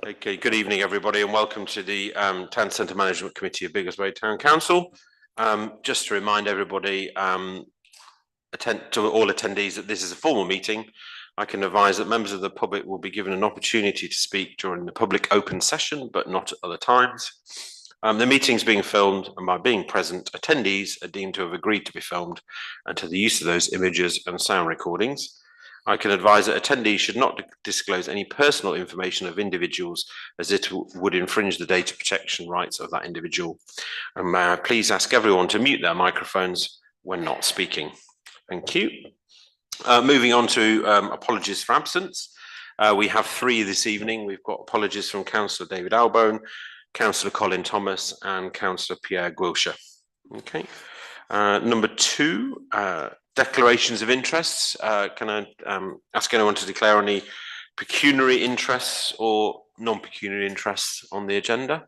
Okay, good evening, everybody, and welcome to the Town Centre Management Committee of Biggleswade Town Council. Just to remind everybody, to all attendees, that this is a formal meeting. I can advise that members of the public will be given an opportunity to speak during the public open session, but not at other times. The meeting is being filmed, and by being present, attendees are deemed to have agreed to be filmed and to the use of those images and sound recordings. I can advise that attendees should not disclose any personal information of individuals, as it would infringe the data protection rights of that individual. And may I please ask everyone to mute their microphones when not speaking. Thank you. Moving on to apologies for absence. We have three this evening. We've got apologies from Councillor David Albone, Councillor Colin Thomas, and Councillor Pierre Gwilshire. Okay. Number two, declarations of interests. Can I ask anyone to declare any pecuniary interests or non-pecuniary interests on the agenda?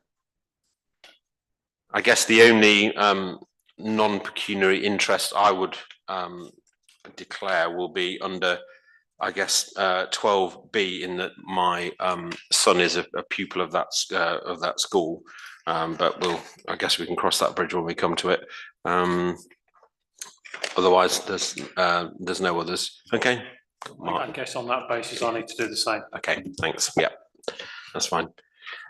I guess the only non-pecuniary interest I would declare will be under, I guess, 12B, in that my son is a pupil of that school. But I guess we can cross that bridge when we come to it. Otherwise, there's no others. Okay. I guess on that basis, I need to do the same. Okay, thanks. Yeah, that's fine.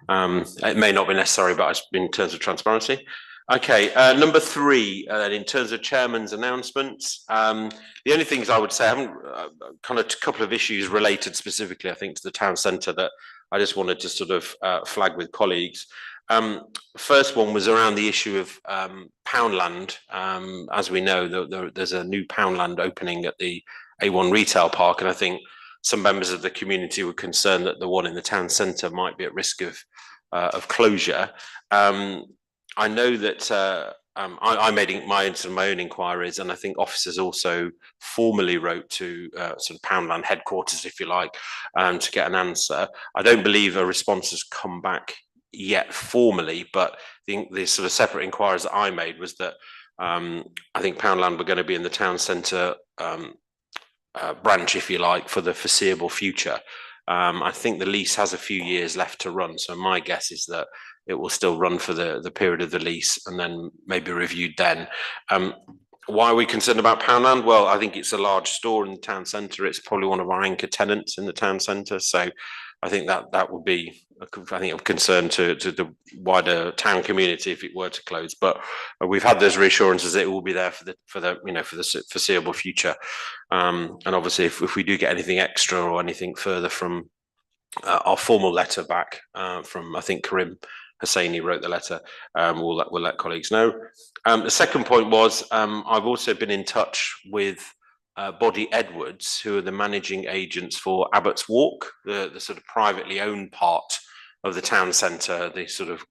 It may not be necessary, but in terms of transparency. Okay, number three, in terms of chairman's announcements, the only things I would say, I haven't kind of a couple of issues related specifically, I think, to the town centre that I just wanted to sort of flag with colleagues. First one was around the issue of Poundland. As we know, there's a new Poundland opening at the A1 retail park, and I think some members of the community were concerned that the one in the town centre might be at risk of closure. I know that I made my own inquiries, and I think officers also formally wrote to sort of Poundland headquarters, if you like, to get an answer. I don't believe a response has come back yet formally, but the sort of separate inquiries that I made was that I think Poundland were going to be in the town centre branch, if you like, for the foreseeable future. I think the lease has a few years left to run, so my guess is that it will still run for the period of the lease and then maybe reviewed then. Why are we concerned about Poundland? Well, I think it's a large store in the town centre. It's probably one of our anchor tenants in the town centre, so I think that would be, I think, of concern to the wider town community if it were to close. But we've had those reassurances that it will be there for the foreseeable future. And obviously, if we do get anything extra or anything further from our formal letter back from, I think, Karim Hosseini wrote the letter, we'll let colleagues know. The second point was I've also been in touch with Body Edwards, who are the managing agents for Abbott's Walk, the sort of privately owned part of the town centre, the sort of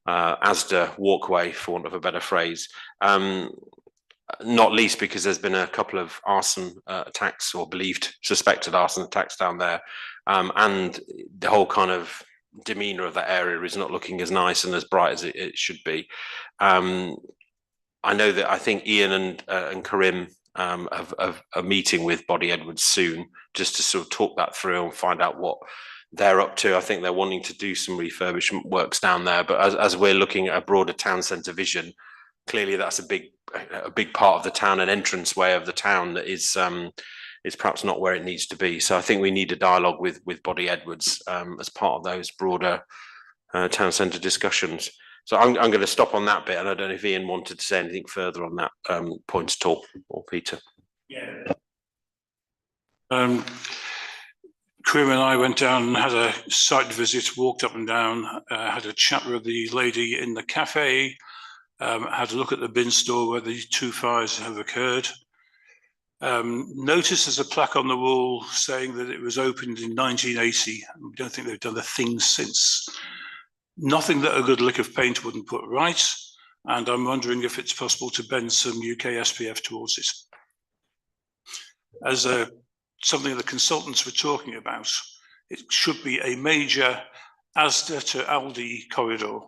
Asda walkway, for want of a better phrase. Not least because there's been a couple of arson attacks, or suspected arson attacks down there, and the whole kind of demeanour of that area is not looking as nice and as bright as it should be. I know that I think Ian and Karim have a meeting with Body Edwards soon, just to sort of talk that through and find out what they're up to. I think they're wanting to do some refurbishment works down there, but as we're looking at a broader town centre vision, clearly that's a big part of the town, an entranceway of the town that is perhaps not where it needs to be. So I think we need a dialogue with Body Edwards as part of those broader town centre discussions. So I'm going to stop on that bit, and I don't know if Ian wanted to say anything further on that point at all, or Peter. Yeah. Karim and I went down and had a site visit, walked up and down, had a chat with the lady in the cafe, had a look at the bin store where the two fires have occurred. Noticed there's a plaque on the wall saying that it was opened in 1980. We don't think they've done a thing since. Nothing that a good lick of paint wouldn't put right, and I'm wondering if it's possible to bend some UK SPF towards it. As something the consultants were talking about, it should be a major Asda to Aldi corridor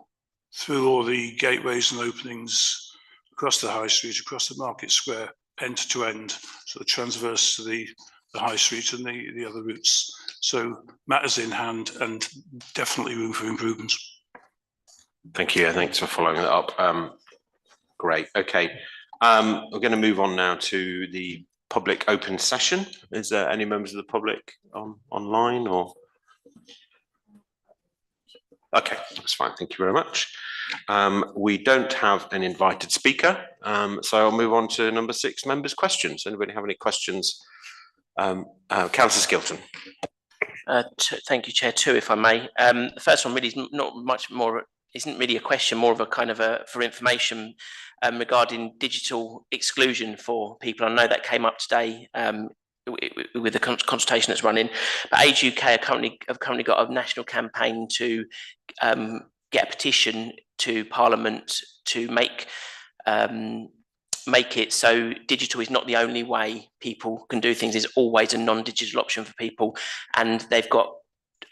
through all the gateways and openings across the high street, across the market square, end to end, sort of transverse to the the high street and the other routes. So matters in hand and definitely room for improvements. Thank you. Thanks for following that up. Great. Okay. We're going to move on now to the public open session. Is there any members of the public online or? Okay, that's fine. Thank you very much. We don't have an invited speaker, so I'll move on to number 6, members' questions. Anybody have any questions? Councillor Skilton. Thank you, Chair. 2, if I may. The first one really is not much more, isn't really a question, more of a kind of for information regarding digital exclusion for people. I know that came up today with the consultation that's running, but Age UK have currently got a national campaign to get a petition to Parliament to make it so digital is not the only way people can do things. There's always a non-digital option for people, and they've got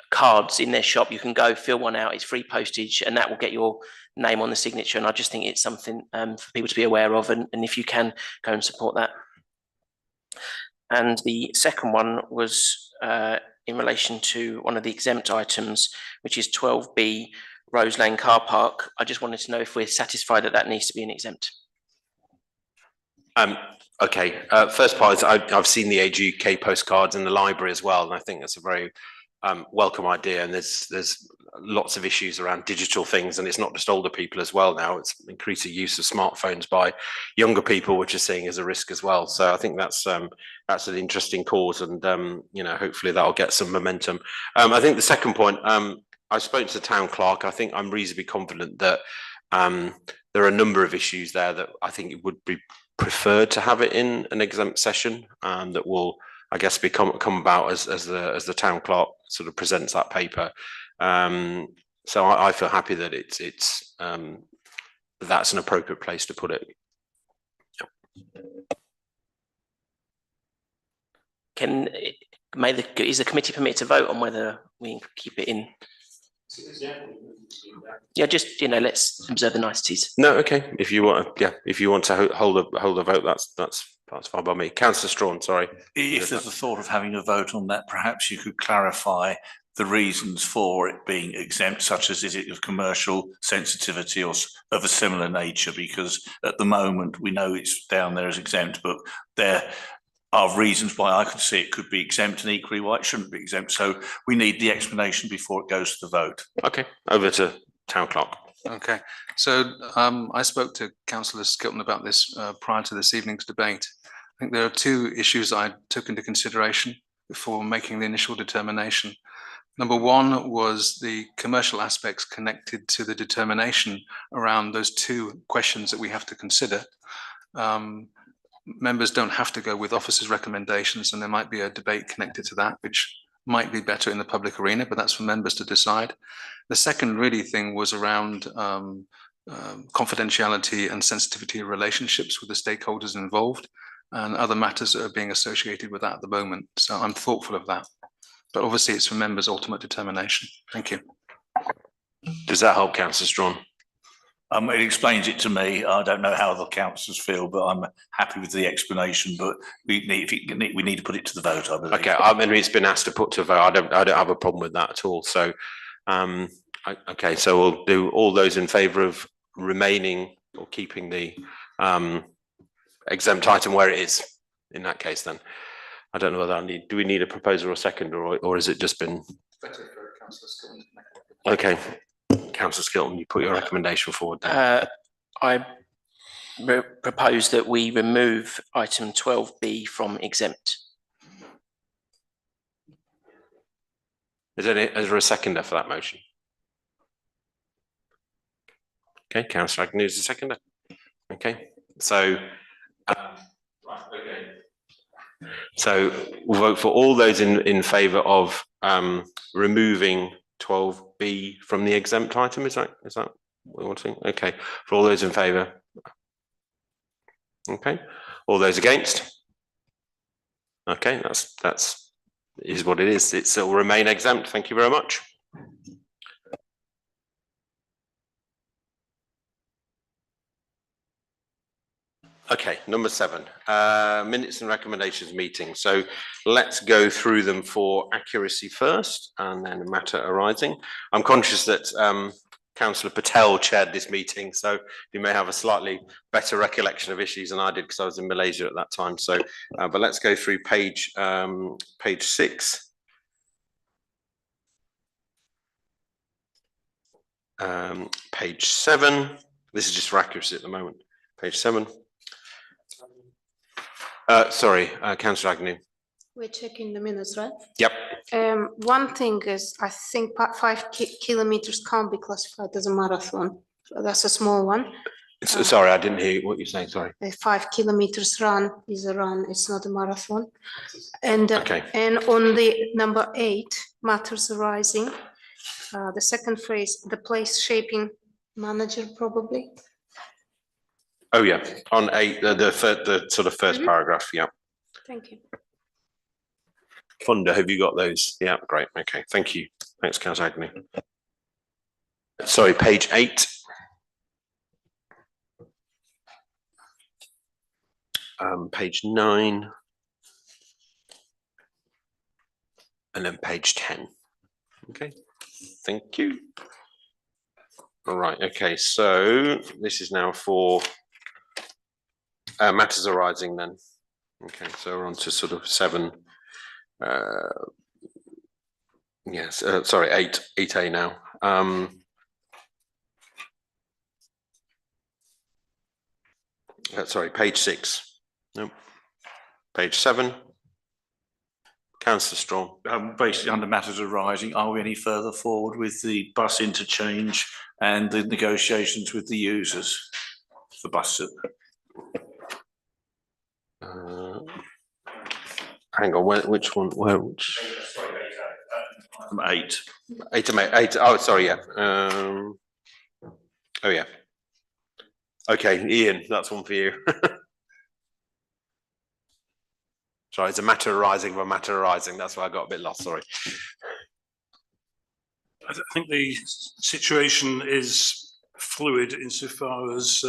cards in their shop. You can go fill one out, it's free postage, and that will get your name on the signature. And I just think it's something for people to be aware of, and if you can, go and support that. And the second one was in relation to one of the exempt items, which is 12B Rose Lane Car Park. I just wanted to know if we're satisfied that that needs to be an exempt. Okay, first part is I've seen the Age UK postcards in the library as well, and I think that's a very welcome idea. And there's lots of issues around digital things, and it's not just older people as well now. It's increasing use of smartphones by younger people, which is seen as a risk as well. So I think that's an interesting cause, and you know, hopefully that'll get some momentum. I think the second point, I spoke to the town clerk. I think I'm reasonably confident that there are a number of issues there that I think it would be preferred to have it in an exempt session, that will, I guess, come about as the town clerk sort of presents that paper. So I feel happy that it's that's an appropriate place to put it. Is the committee permitted to vote on whether we keep it in? Yeah, just, you know, let's observe the niceties. No, okay. If you want, yeah, if you want to hold a vote, that's fine by me. Councillor Strawn, sorry. If there's a thought of having a vote on that, perhaps you could clarify the reasons for it being exempt, such as is it of commercial sensitivity or of a similar nature? Because at the moment we know it's down there as exempt, but there are reasons why I could see it could be exempt and equally why it shouldn't be exempt. So we need the explanation before it goes to the vote. Okay, over to town clerk. Okay, so I spoke to Councillor Skilton about this prior to this evening's debate. I think there are 2 issues I took into consideration before making the initial determination. Number 1 was the commercial aspects connected to the determination around those 2 questions that we have to consider. Members don't have to go with officers' recommendations, and there might be a debate connected to that, which might be better in the public arena, but that's for members to decide. The second really thing was around confidentiality and sensitivity of relationships with the stakeholders involved and other matters that are being associated with that at the moment. So I'm thoughtful of that, but obviously it's for members' ultimate determination. Thank you. Does that help, Councillor Strawn? It explains it to me. I don't know how the councillors feel, but I'm happy with the explanation. But we need to put it to the vote, I believe. Okay, I mean, it's been asked to put to a vote. I don't have a problem with that at all. So, okay, so we'll do all those in favour of remaining or keeping the exempt item where it is. In that case, then I don't know whether do we need a proposer or second, or has it just been? Better for Councillor Skilton. Okay. Councillor Skilton, you put your recommendation forward there. I propose that we remove item 12B from exempt. Is there a seconder for that motion? Okay, Councillor Agnew is the seconder. Okay, so right, okay. So we'll vote for all those in favour of removing 12B from the exempt item. Is that what we want to? Okay, for all those in favour. Okay, all those against. Okay, that's is what it is. It will remain exempt. Thank you very much. Okay, number 7, minutes and recommendations meeting. So let's go through them for accuracy first and then matter arising. I'm conscious that Councillor Patel chaired this meeting, so you may have a slightly better recollection of issues than I did because I was in Malaysia at that time. So, but let's go through page 6. Page 7. This is just for accuracy at the moment. Page 7. Sorry, Councillor Agnew. We're checking the minutes, right? Yep. One thing is, I think 5 kilometers can't be classified as a marathon. That's a small one. Sorry, I didn't hear what you're saying. Sorry. A 5 kilometers run is a run. It's not a marathon. And Okay. and on the number 8, matters arising. The second phrase, the place shaping manager, probably. Oh yeah, on 8, the sort of first paragraph. Yeah. Thank you. Funda, have you got those? Yeah, great. Okay, thank you. Thanks, Councillor Agnew. Sorry, page 8. Page 9. And then page 10. Okay, thank you. All right, okay, so this is now for matters arising then. Okay, so we're on to sort of 7. Yes, sorry, 8A now. Sorry, page 6. Nope. Page 7. Councillor Strong. Basically, under matters arising, are we any further forward with the bus interchange and the negotiations with the users for bus? Hang on, which one? Which? 8. 8. Oh, sorry, yeah. Oh, yeah. Okay, Ian, that's one for you. Sorry, it's a matter arising of a matter arising. That's why I got a bit lost. Sorry. I think the situation is fluid insofar as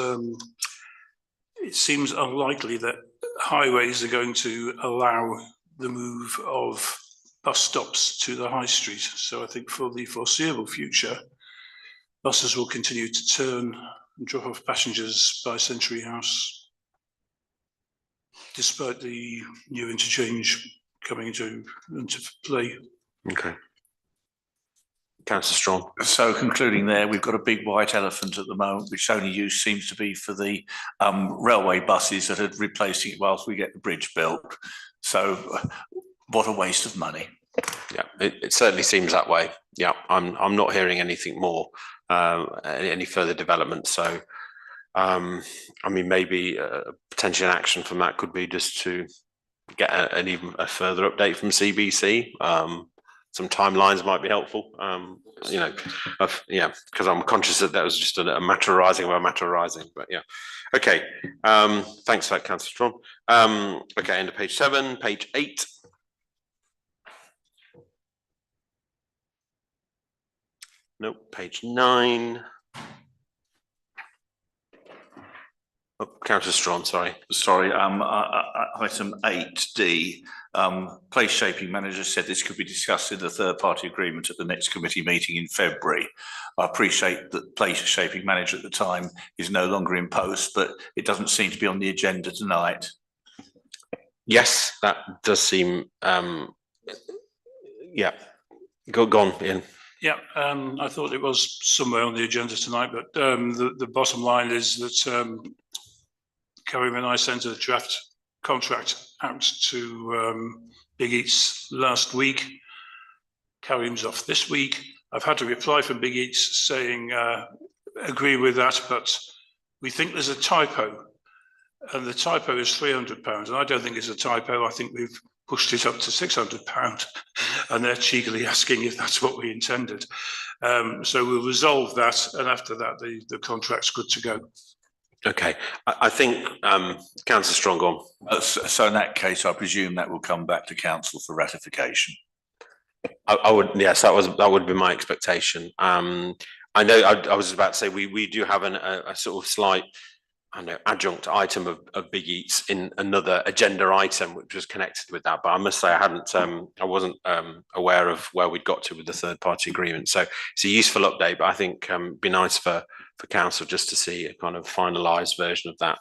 it seems unlikely that highways are going to allow the move of bus stops to the high street. So I think for the foreseeable future, buses will continue to turn and drop off passengers by Century House, despite the new interchange coming into play. Okay. Councillor Strong. So concluding there, we've got a big white elephant at the moment, which only use seems to be for the railway buses that are replacing it whilst we get the bridge built. So what a waste of money. Yeah, it certainly seems that way. Yeah, I'm not hearing anything more, any further development. So, I mean, maybe potential action from that could be just to get an even further update from CBC. Some timelines might be helpful. You know, yeah, because I'm conscious that was just a matter arising of a matter arising. But yeah, okay. Thanks for that, Councillor Strong. Okay, end of page 7, page 8. Nope, page 9. Oh, Councillor Strong, sorry. Sorry, item 8D, place shaping manager said this could be discussed in the third party agreement at the next committee meeting in February. I appreciate that place shaping manager at the time is no longer in post, but it doesn't seem to be on the agenda tonight. Yes, that does seem, yeah, go on, Ian. Yeah, I thought it was somewhere on the agenda tonight, but the bottom line is that Karim and I sent a draft contract out to Big Eats last week. Karim's off this week. I've had a reply from Big Eats saying, agree with that, but we think there's a typo. And the typo is £300. And I don't think it's a typo. I think we've pushed it up to £600. And they're cheekily asking if that's what we intended. So we'll resolve that. And after that, the contract's good to go. Okay, I think Councillor Strong on. So in that case, I presume that will come back to council for ratification. I would, yes, that would be my expectation. I know I was about to say we do have a sort of slight adjunct item of Big Eats in another agenda item which was connected with that, but I must say I wasn't aware of where we'd got to with the third party agreement. So it's a useful update, but I think it'd be nice for council just to see a kind of finalised version of that.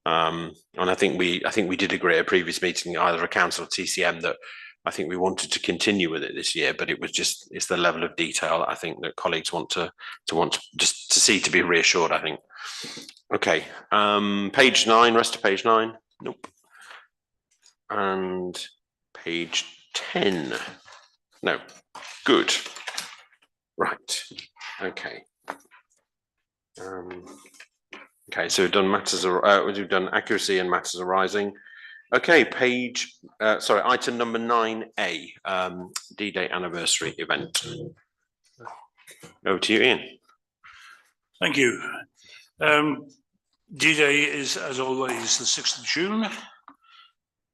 And I think we did agree at a previous meeting, either a council or TCM, that I think we wanted to continue with it this year, but it's the level of detail I think that colleagues want to just to see, to be reassured, I think. Okay, page 9, rest of page 9, nope. And page 10, no, good. Right, okay. Okay, so we've done we've done accuracy and matters arising. Okay, item number 9A, D-Day anniversary event. Over to you, Ian. Thank you. D-Day is, as always, the 6th of June.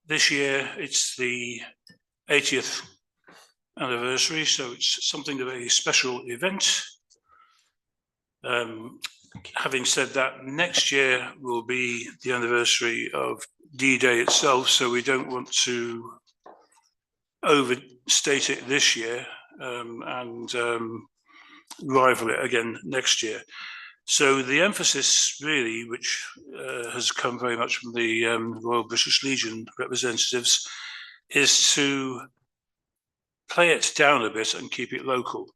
This year, it's the 80th anniversary, so it's something of a special event. Having said that, next year will be the anniversary of D-Day itself, so we don't want to overstate it this year and rival it again next year. So the emphasis really, which has come very much from the Royal British Legion representatives, is to play it down a bit and keep it local.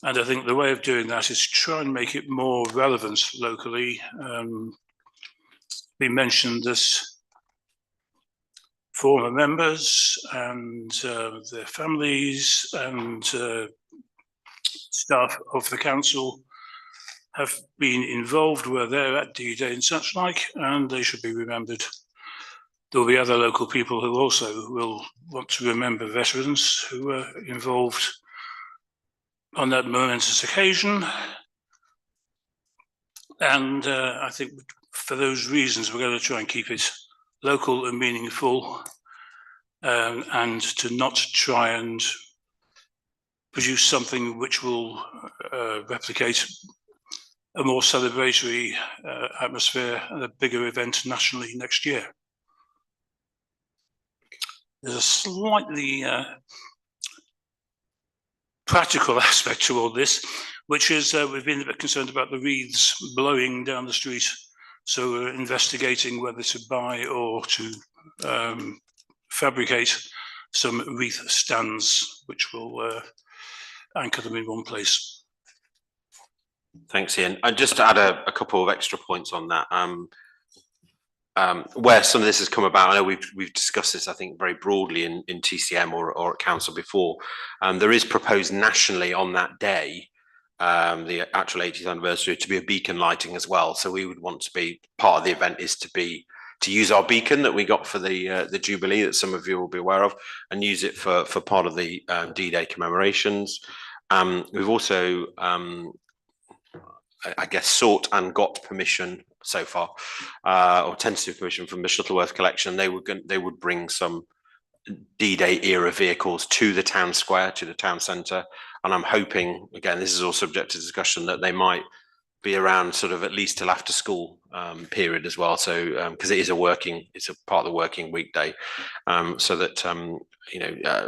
And I think the way of doing that is try and make it more relevant locally. We mentioned that former members and their families and staff of the council have been involved where they're at D-Day and such like, and they should be remembered. There'll be other local people who also will want to remember veterans who were involved on that momentous occasion. And I think for those reasons, we're going to try and keep it local and meaningful, and to not try and produce something which will replicate a more celebratory atmosphere and a bigger event nationally next year. There's a slightly practical aspect to all this, which is we've been a bit concerned about the wreaths blowing down the street. So we're investigating whether to buy or to fabricate some wreath stands, which will anchor them in one place. Thanks, Ian. And just to add a couple of extra points on that, where some of this has come about, I know we've discussed this, I think, very broadly in TCM or at council before. There is proposed nationally on that day, the actual 80th anniversary, to be a beacon lighting as well. So we would want to be part of the event is to use our beacon that we got for the Jubilee that some of you will be aware of, and use it for part of the D-Day commemorations. We've also I guess sought and got permission so far, or tentative permission from the Shuttleworth collection. They would bring some D-Day era vehicles to the town square, to the town centre, and I'm hoping, again, this is all subject to discussion, that they might be around sort of at least till after school period as well. So because it's a part of the working weekday, so that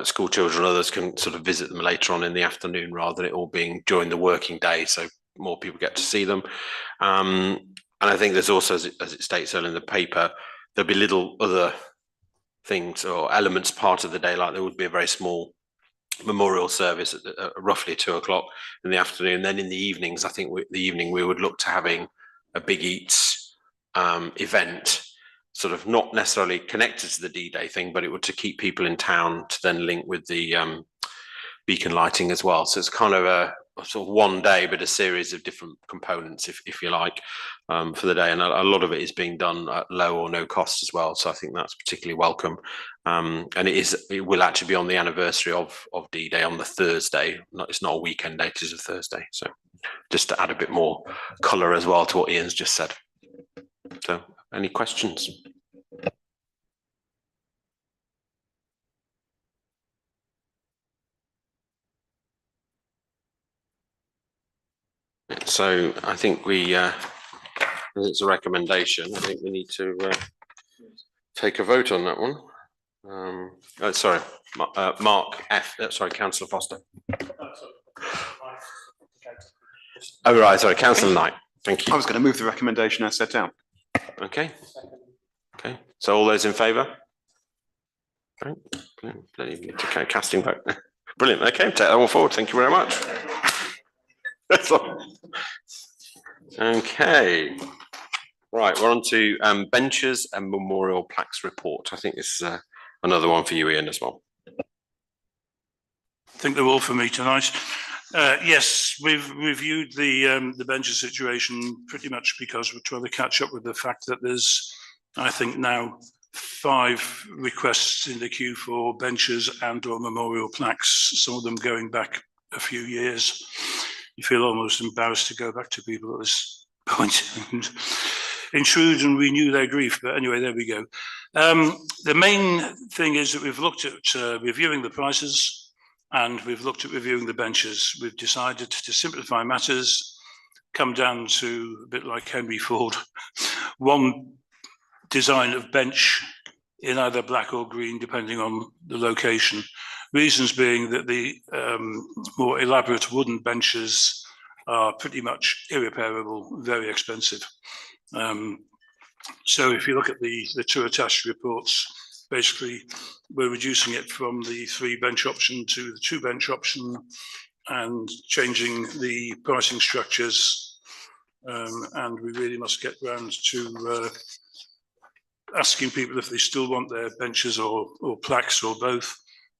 school children and others can sort of visit them later on in the afternoon rather than it all being during the working day. So more people get to see them. And I think there's also, as it states earlier in the paper, there'll be little other things or elements part of the day, like there would be a very small memorial service at roughly 2 o'clock in the afternoon. Then in the evenings, I think we would look to having a Big Eats event, sort of not necessarily connected to the D-Day thing, but it would to keep people in town to then link with the beacon lighting as well. So it's kind of a sort of one day, but a series of different components, if you like, for the day. And a lot of it is being done at low or no cost as well. So I think that's particularly welcome. And it will actually be on the anniversary of D-Day on the Thursday. It's not a weekend date, it's a Thursday. So just to add a bit more colour as well to what Ian's just said. So any questions? So I think we as it's a recommendation, I think we need to take a vote on that one. Sorry, Mark F. Sorry, Councillor Foster. Oh, right, sorry, Councillor Knight. Thank you. I was going to move the recommendation as set out. Okay. Okay, so all those in favour? Right. Don't even need to casting vote. Brilliant. Okay, take that all forward. Thank you very much. That's all. Okay. Right, we're on to benches and memorial plaques report. I think this is another one for you, Ian, as well. I think they're all for me tonight. Yes, we've reviewed the benches situation pretty much because we're trying to catch up with the fact that there's, I think now, 5 requests in the queue for benches and or memorial plaques, some of them going back a few years. You feel almost embarrassed to go back to people at this point and intrude and renew their grief. But anyway, there we go. The main thing is that we've looked at reviewing the prices and we've looked at reviewing the benches. We've decided to simplify matters, come down to a bit like Henry Ford, one design of bench in either black or green, depending on the location. Reasons being that the more elaborate wooden benches are pretty much irreparable, very expensive. So if you look at the 2 attached reports, basically we're reducing it from the 3 bench option to the 2 bench option and changing the pricing structures. And we really must get round to asking people if they still want their benches or plaques or both,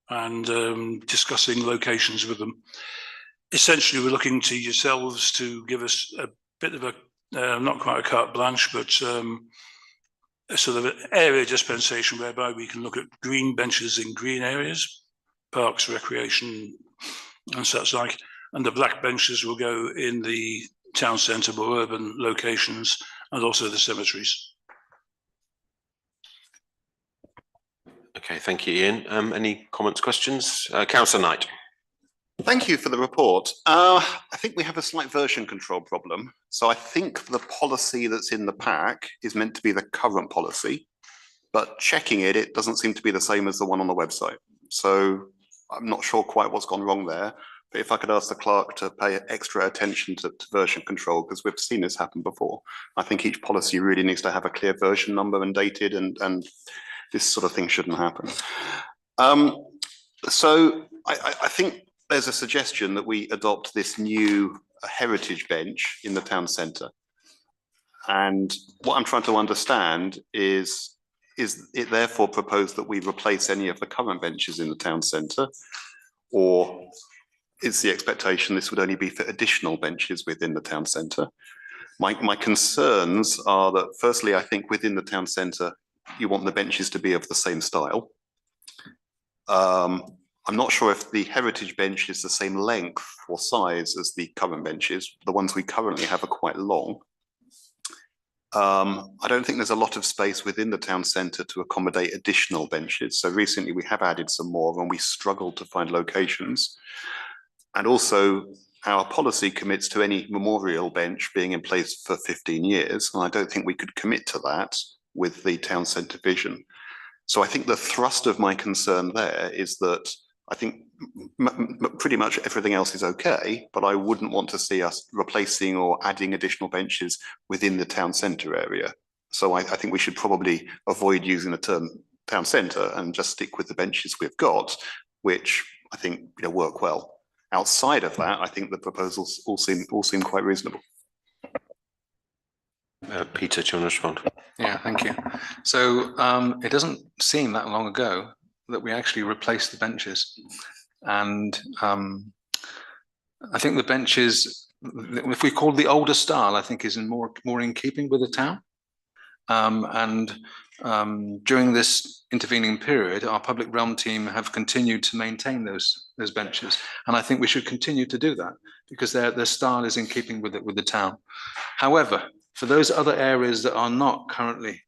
and discussing locations with them. Essentially, we're looking to yourselves to give us a bit of a, not quite a carte blanche, but a sort of an area dispensation whereby we can look at green benches in green areas, parks, recreation, and such like, and the black benches will go in the town centre or urban locations, and also the cemeteries. Okay, thank you, Ian. Any comments, questions? Councillor Knight. Thank you for the report. I think we have a slight version control problem. So I think the policy that's in the pack is meant to be the current policy, but checking it, it doesn't seem to be the same as the one on the website. So I'm not sure quite what's gone wrong there. But if I could ask the clerk to pay extra attention to version control, because we've seen this happen before. I think each policy really needs to have a clear version number and dated, and this sort of thing shouldn't happen. So I think there's a suggestion that we adopt this new heritage bench in the town centre. And what I'm trying to understand is it therefore proposed that we replace any of the current benches in the town centre, or is the expectation this would only be for additional benches within the town centre? My concerns are that, firstly, I think within the town centre, you want the benches to be of the same style. I'm not sure if the heritage bench is the same length or size as the current benches. The ones we currently have are quite long. I don't think there's a lot of space within the town centre to accommodate additional benches. So recently we have added some more and we struggled to find locations. And also our policy commits to any memorial bench being in place for 15 years. And I don't think we could commit to that with the town centre vision. So I think the thrust of my concern there is that I think pretty much everything else is okay, but I wouldn't want to see us replacing or adding additional benches within the town centre area. So I think we should probably avoid using the term town centre and just stick with the benches we've got, which I think work well. Outside of that, I think the proposals all seem quite reasonable. Peter, do you want to respond? Yeah, thank you. So it doesn't seem that long ago that we actually replaced the benches. And I think the benches, if we call the older style, I think is more in keeping with the town. During this intervening period, our public realm team have continued to maintain those benches. And I think we should continue to do that because their style is in keeping with the town. However, for those other areas that are not currently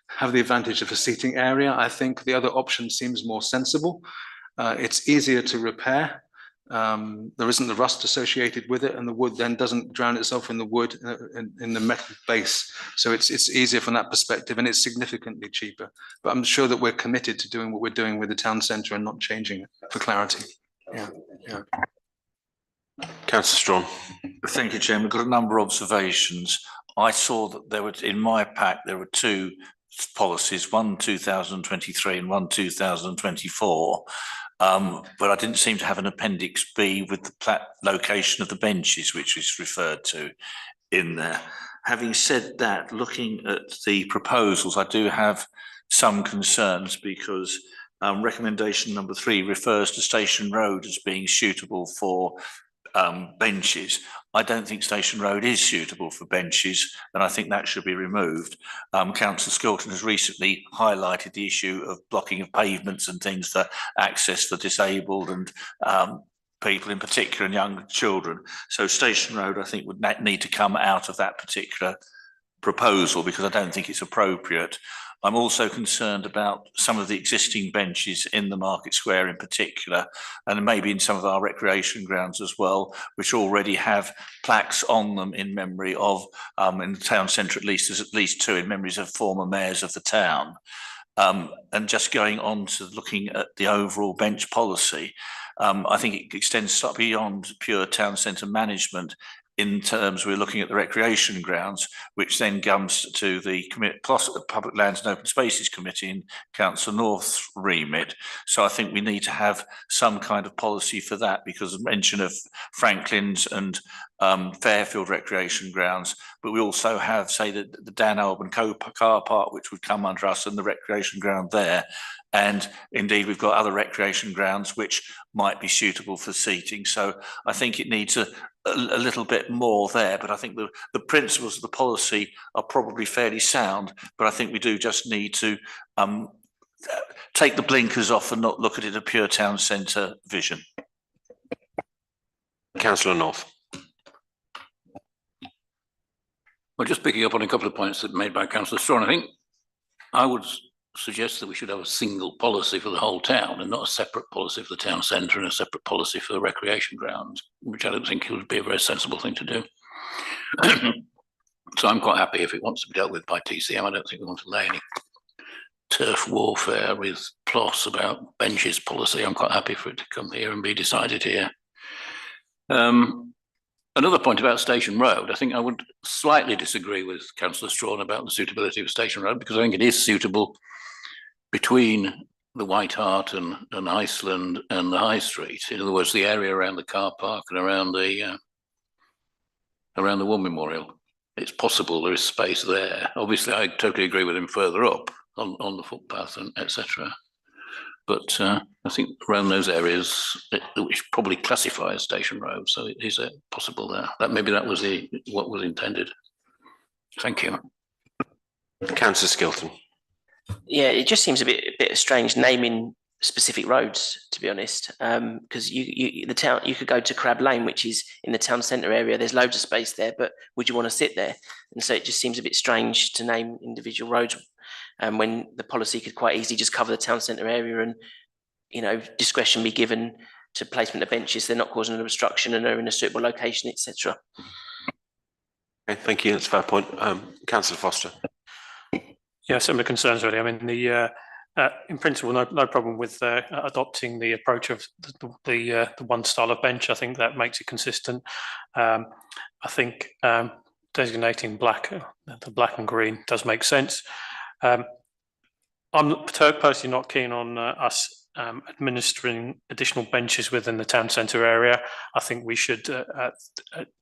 have the advantage of a seating area, I think the other option seems more sensible. It's easier to repair There isn't the rust associated with it, and the wood then doesn't drown itself in the wood in the metal base. So it's easier from that perspective, and it's significantly cheaper. But I'm sure that we're committed to doing what we're doing with the town centre and not changing it for clarity. Yeah. Councillor Strawn. Thank you, Chairman. We've got a number of observations. I saw that there were, in my pack, there were two policies, one 2023 and one 2024. But I didn't seem to have an appendix B with the location of the benches, which is referred to in there. Having said that, looking at the proposals, I do have some concerns because recommendation number 3 refers to Station Road as being suitable for benches. I don't think Station Road is suitable for benches, and I think that should be removed. Councillor Skilton has recently highlighted the issue of blocking of pavements and things for access for disabled and people in particular and young children. So Station Road, I think, would need to come out of that particular proposal because I don't think it's appropriate. I'm also concerned about some of the existing benches in the Market Square in particular, and maybe in some of our recreation grounds as well, which already have plaques on them in memory of, in the town centre at least, there's at least 2 in memories of former mayors of the town. And just going on to looking at the overall bench policy, I think it extends beyond pure town centre management. In terms, we're looking at the recreation grounds, which then comes to the Public Lands and Open Spaces Committee in Councillor North's remit. So I think we need to have some kind of policy for that, because of mention of Franklin's and Fairfield recreation grounds, but we also have, say, the Dan Alban car park, which would come under us, and the recreation ground there. And indeed, we've got other recreation grounds which might be suitable for seating. So I think it needs a little bit more there, but I think the principles of the policy are probably fairly sound, but I think we do just need to take the blinkers off and not look at it in a pure town centre vision. Councillor North. Well, just picking up on a couple of points that were made by Councillor Strawn, I think I would suggest that we should have a single policy for the whole town and not a separate policy for the town centre and a separate policy for the recreation grounds, which I don't think would be a very sensible thing to do. So I'm quite happy if it wants to be dealt with by TCM. I don't think we want to lay any turf warfare with PLOS about benches policy. I'm quite happy for it to come here and be decided here. Another point about Station Road, I think I would slightly disagree with Councillor Strawn about the suitability of Station Road, because I think it is suitable between the White Hart and Iceland and the High Street. In other words, the area around the car park and around the War Memorial. It's possible there is space there. Obviously, I totally agree with him further up on the footpath and etc. But I think around those areas, which probably classify as Station Road, so it is possible there. Maybe that was what was intended. Thank you. Councillor Skilton. Yeah, it just seems a bit strange naming specific roads, to be honest, because you could go to Crab Lane, which is in the town centre area. There's loads of space there, but would you want to sit there? And so it just seems a bit strange to name individual roads, when the policy could quite easily just cover the town centre area and, you know, discretion be given to placement of benches. They're not causing an obstruction and they're in a suitable location, etc. Okay, thank you. That's a fair point. Councillor Foster. Yeah, similar concerns really. I mean, in principle, no problem with adopting the approach of the one style of bench. I think that makes it consistent. I think designating the black and green does make sense. I'm personally not keen on us administering additional benches within the town centre area. I think we should,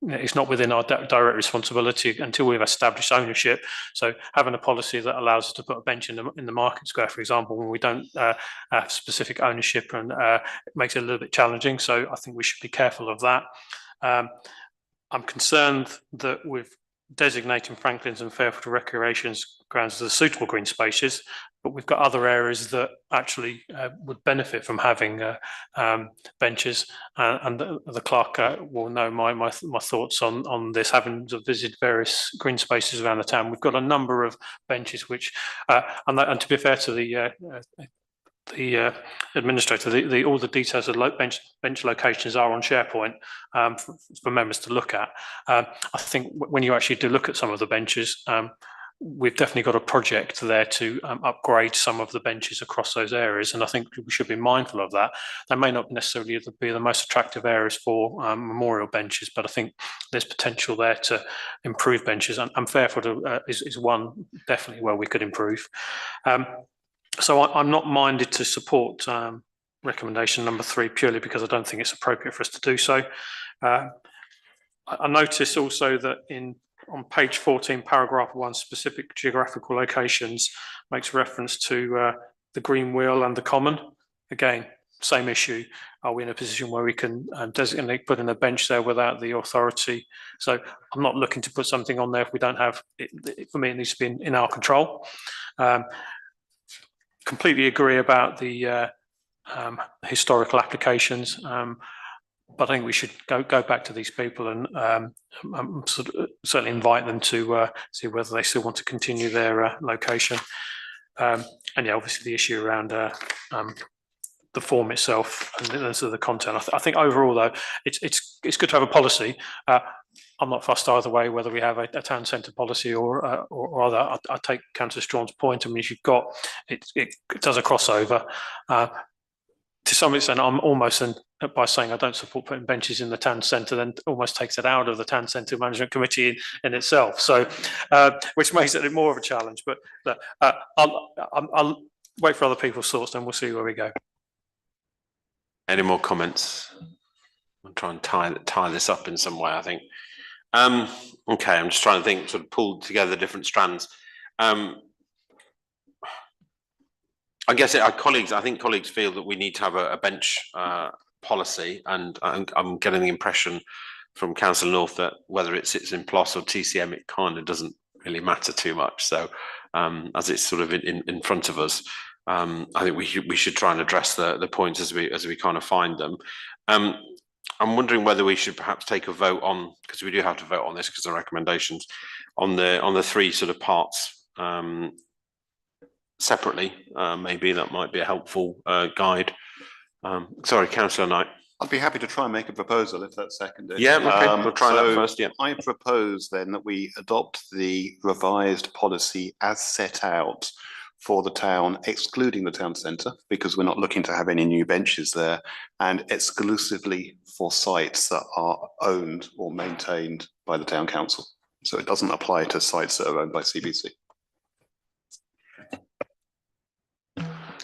it's not within our direct responsibility until we've established ownership. So having a policy that allows us to put a bench in the Market Square, for example, when we don't have specific ownership, and it makes it a little bit challenging. So I think we should be careful of that. I'm concerned that with designating Franklin's and Fairfield recreation grounds as suitable green spaces, but we've got other areas that actually would benefit from having benches, and the clerk will know my thoughts on this, having visited various green spaces around the town. We've got a number of benches which, and to be fair to the administrator, all the details of bench locations are on SharePoint for members to look at. I think when you actually do look at some of the benches, we've definitely got a project there to upgrade some of the benches across those areas, and I think we should be mindful of that. They may not necessarily be the most attractive areas for memorial benches, but I think there's potential there to improve benches, and Fairford is one definitely where we could improve. So I'm not minded to support recommendation number 3 purely because I don't think it's appropriate for us to do so. I notice also that on page 14, paragraph 1, specific geographical locations makes reference to the Green Wheel and the Common. Again, same issue. Are we in a position where we can designate, put in a bench there without the authority? So I'm not looking to put something on there if we don't have it. For me, it needs to be in our control. Completely agree about the historical applications. But I think we should go back to these people and certainly invite them to see whether they still want to continue their location. And yeah, obviously the issue around the form itself and the content. I think overall though, it's good to have a policy. I'm not fussed either way whether we have a town centre policy or other. I take Councillor Strawn's point. I mean, if you've got it does a crossover. To some extent, I'm almost by saying I don't support putting benches in the town centre, then almost takes it out of the town centre management committee in itself. So, which makes it more of a challenge. But I'll wait for other people's thoughts, then we'll see where we go. Any more comments? I'll try and tie this up in some way, I think. Okay, I'm just trying to think, sort of pull together different strands. I guess I think colleagues feel that we need to have a bench policy, and I'm getting the impression from Councillor North that whether it sits in PLOS or TCM, it kind of doesn't really matter too much. So as it's sort of in front of us, I think we should try and address the points as we kind of find them. I'm wondering whether we should perhaps take a vote on, because we do have to vote on this because of recommendations, on the 3 sort of parts separately. Maybe that might be a helpful guide. Sorry, Councillor Knight. I'd be happy to try and make a proposal if that's seconded. Yeah, okay, we'll try that first. Yeah, I propose then that we adopt the revised policy as set out for the town, excluding the town centre, because we're not looking to have any new benches there, and exclusively for sites that are owned or maintained by the town council. So it doesn't apply to sites that are owned by CBC.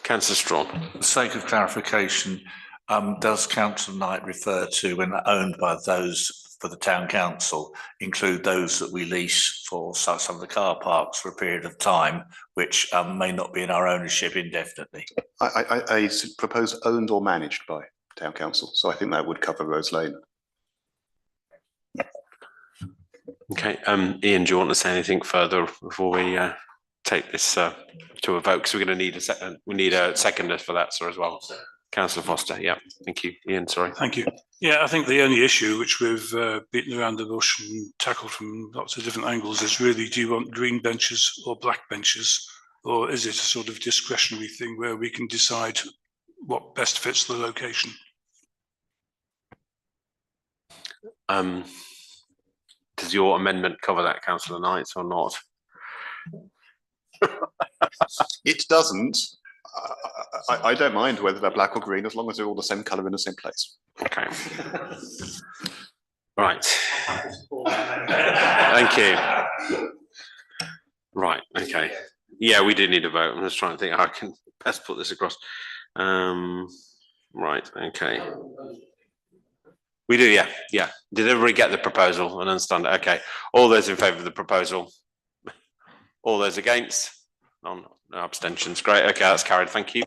Councillor Strawn. For the sake of clarification, does Councillor Knight refer to, when owned by those for the town council, include those that we lease for some of the car parks for a period of time, which may not be in our ownership indefinitely? I propose owned or managed by town council, so I think that would cover Rose Lane. Okay, Ian, do you want to say anything further before we take this to a vote? Because we're going to need a seconder for that, sir, as well. Councillor Foster, yeah, thank you. Ian, sorry. Thank you. Yeah, I think the only issue which we've beaten around the bush and tackled from lots of different angles is really, do you want green benches or black benches? Or is it a sort of discretionary thing where we can decide what best fits the location? Does your amendment cover that, Councillor Knight, or not? It doesn't. I don't mind whether they're black or green, as long as they're all the same colour in the same place. Okay. Right. Thank you. Right. Okay. Yeah, we do need a vote. I'm just trying to think how I can best put this across. Right. Okay. We do. Yeah. Yeah. Did everybody get the proposal and understand it? Okay. All those in favour of the proposal? All those against? None. No abstentions. Great. Okay, that's carried. Thank you.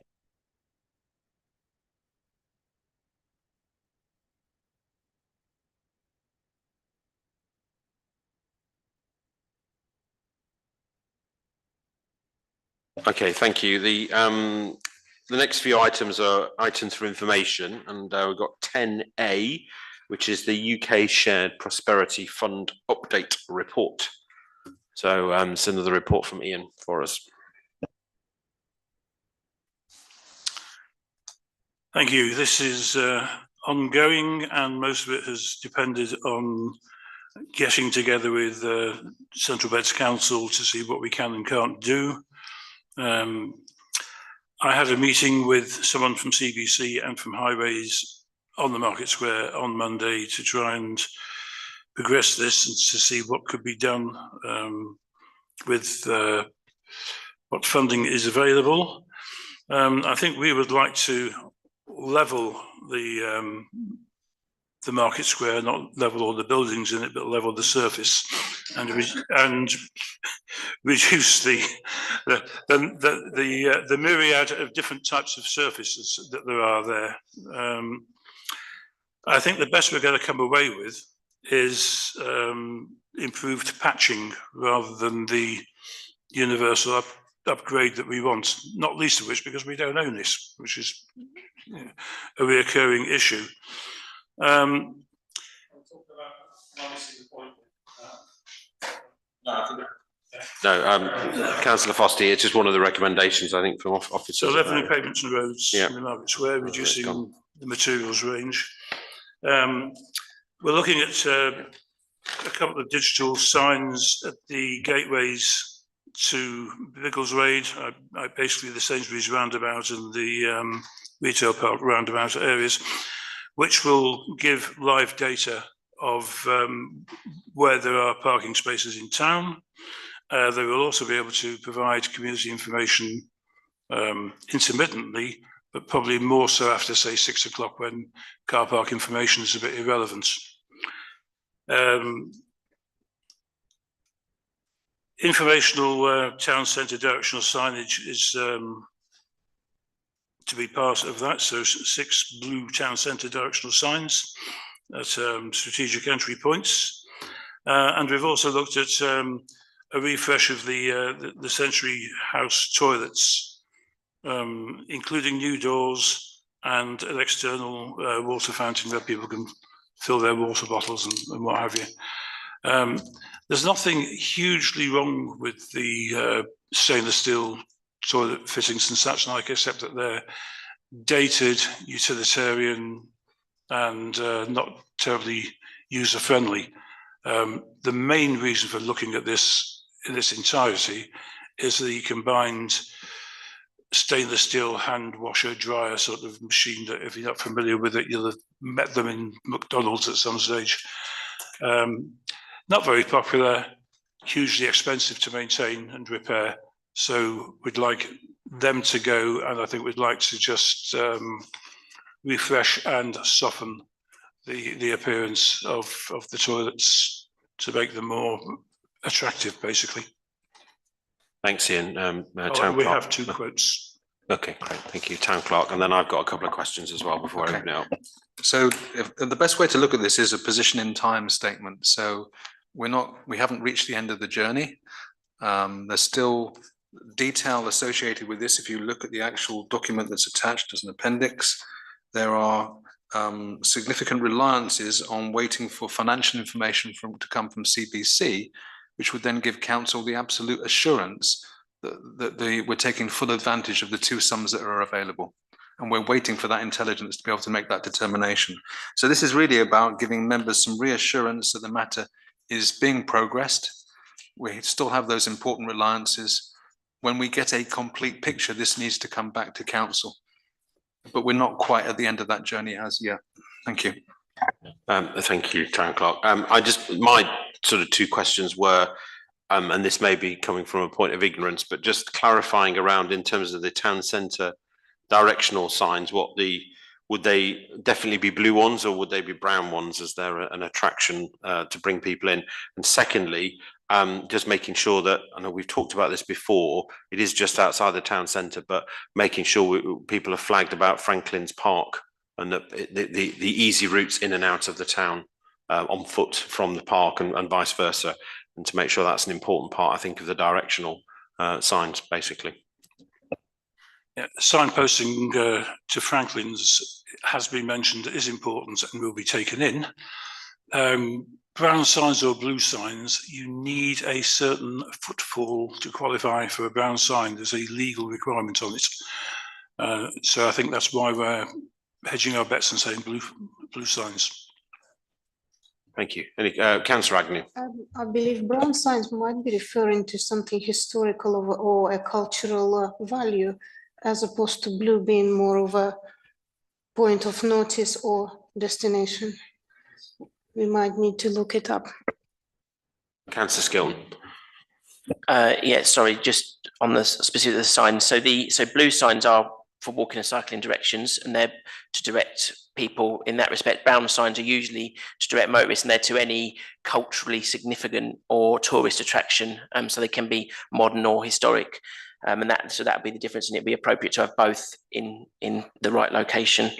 Okay, thank you. The next few items are items for information, and we've got 10A, which is the UK Shared Prosperity Fund update report. So it's another report from Ian for us. Thank you. This is ongoing, and most of it has depended on getting together with Central Beds Council to see what we can and can't do. I had a meeting with someone from CBC and from Highways on the Market Square on Monday to try and progress this and to see what could be done with what funding is available. I think we would like to level the Market Square, not level all the buildings in it, but level the surface and reduce the myriad of different types of surfaces that there are there. I think the best we're going to come away with is improved patching rather than the universal upgrade that we want, not least of which because we don't own this, which is a reoccurring issue. Councillor Foster, it's just one of the recommendations, I think, from officers. So levelling pavements and roads in the Market Square, reducing the materials range. We're looking at a couple of digital signs at the gateways to Biggleswade, basically the Sainsbury's roundabout and the retail park roundabout areas, which will give live data of where there are parking spaces in town. They will also be able to provide community information intermittently, but probably more so after, say, 6 o'clock when car park information is a bit irrelevant. Informational town centre directional signage is to be part of that, so 6 blue town centre directional signs at strategic entry points. And we've also looked at a refresh of the Century House toilets, including new doors and an external water fountain where people can fill their water bottles and what have you. There's nothing hugely wrong with the stainless steel toilet fittings and such like, except that they're dated, utilitarian, and not terribly user-friendly. The main reason for looking at this in its entirety is the combined stainless steel hand washer dryer sort of machine that, if you're not familiar with it, you'll have met them in McDonald's at some stage. Not very popular, hugely expensive to maintain and repair. So we'd like them to go, and I think we'd like to just refresh and soften the appearance of the toilets to make them more attractive, basically. Thanks, Ian. Town we have 2 quotes. Okay, great. Thank you, Town Clerk. And then I've got a couple of questions as well before I open it up. So the best way to look at this is a position in time statement. So we haven't reached the end of the journey. There's still detail associated with this. If you look at the actual document that's attached as an appendix, there are significant reliances on waiting for financial information to come from CBC, which would then give council the absolute assurance that we're taking full advantage of the 2 sums that are available. And we're waiting for that intelligence to be able to make that determination. So this is really about giving members some reassurance that the matter is being progressed. We still have those important reliances. When we get a complete picture, this needs to come back to council. But we're not quite at the end of that journey as yet. Thank you. Thank you, Town Clerk. My sort of 2 questions were, and this may be coming from a point of ignorance, but just clarifying around in terms of the town centre directional signs, would they definitely be blue ones or would they be brown ones as they're an attraction to bring people in? And secondly, just making sure that, I know we've talked about this before, it is just outside the town centre, but making sure people are flagged about Franklin's Park and the easy routes in and out of the town on foot from the park and vice versa, and to make sure that's an important part, I think, of the directional signs, basically. Yeah, signposting to Franklin's has been mentioned, is important and will be taken in. Brown signs or blue signs, you need a certain footfall to qualify for a brown sign. There's a legal requirement on it. So I think that's why we're hedging our bets and saying blue signs. Thank you. Any, Councillor Agnew? I believe brown signs might be referring to something historical or a cultural value, as opposed to blue being more of a point of notice or destination. We might need to look it up. Councillor Skilton? Yeah, sorry, just on the specific of the signs. So blue signs are for walking and cycling directions, and they're to direct people in that respect. Brown signs are usually to direct motorists, and they're to any culturally significant or tourist attraction. So they can be modern or historic, and that would be the difference, and it'd be appropriate to have both in the right location.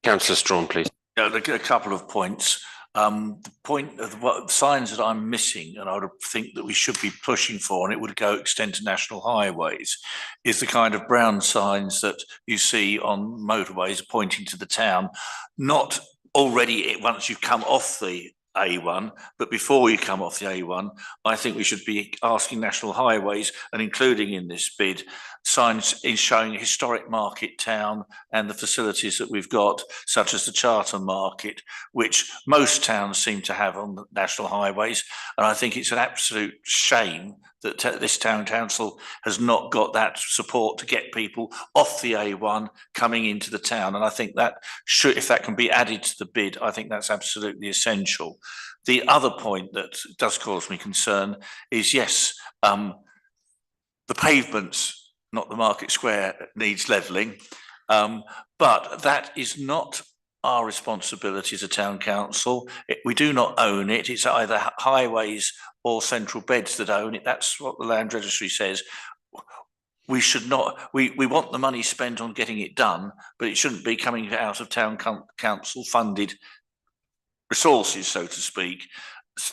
Councillor Strawn, please. Yeah, a couple of points. The point of what signs that I'm missing, and I would think that we should be pushing for, and it would go extend to national highways, is the kind of brown signs that you see on motorways pointing to the town, not already once you've come off the A1, but before you come off the A1. I think we should be asking national highways and including in this bid signs in showing a historic market town and the facilities that we've got, such as the charter market, which most towns seem to have on the national highways. And I think it's an absolute shame that this town council has not got that support to get people off the A1 coming into the town. And I think that should, if that can be added to the bid, I think that's absolutely essential. The other point that does cause me concern is, yes, the pavements, not the Market Square, needs levelling, but that is not our responsibility as a town council. We do not own it. It's either highways or central beds that own it. That's what the land registry says. We should not, we want the money spent on getting it done, but it shouldn't be coming out of town council funded resources, so to speak.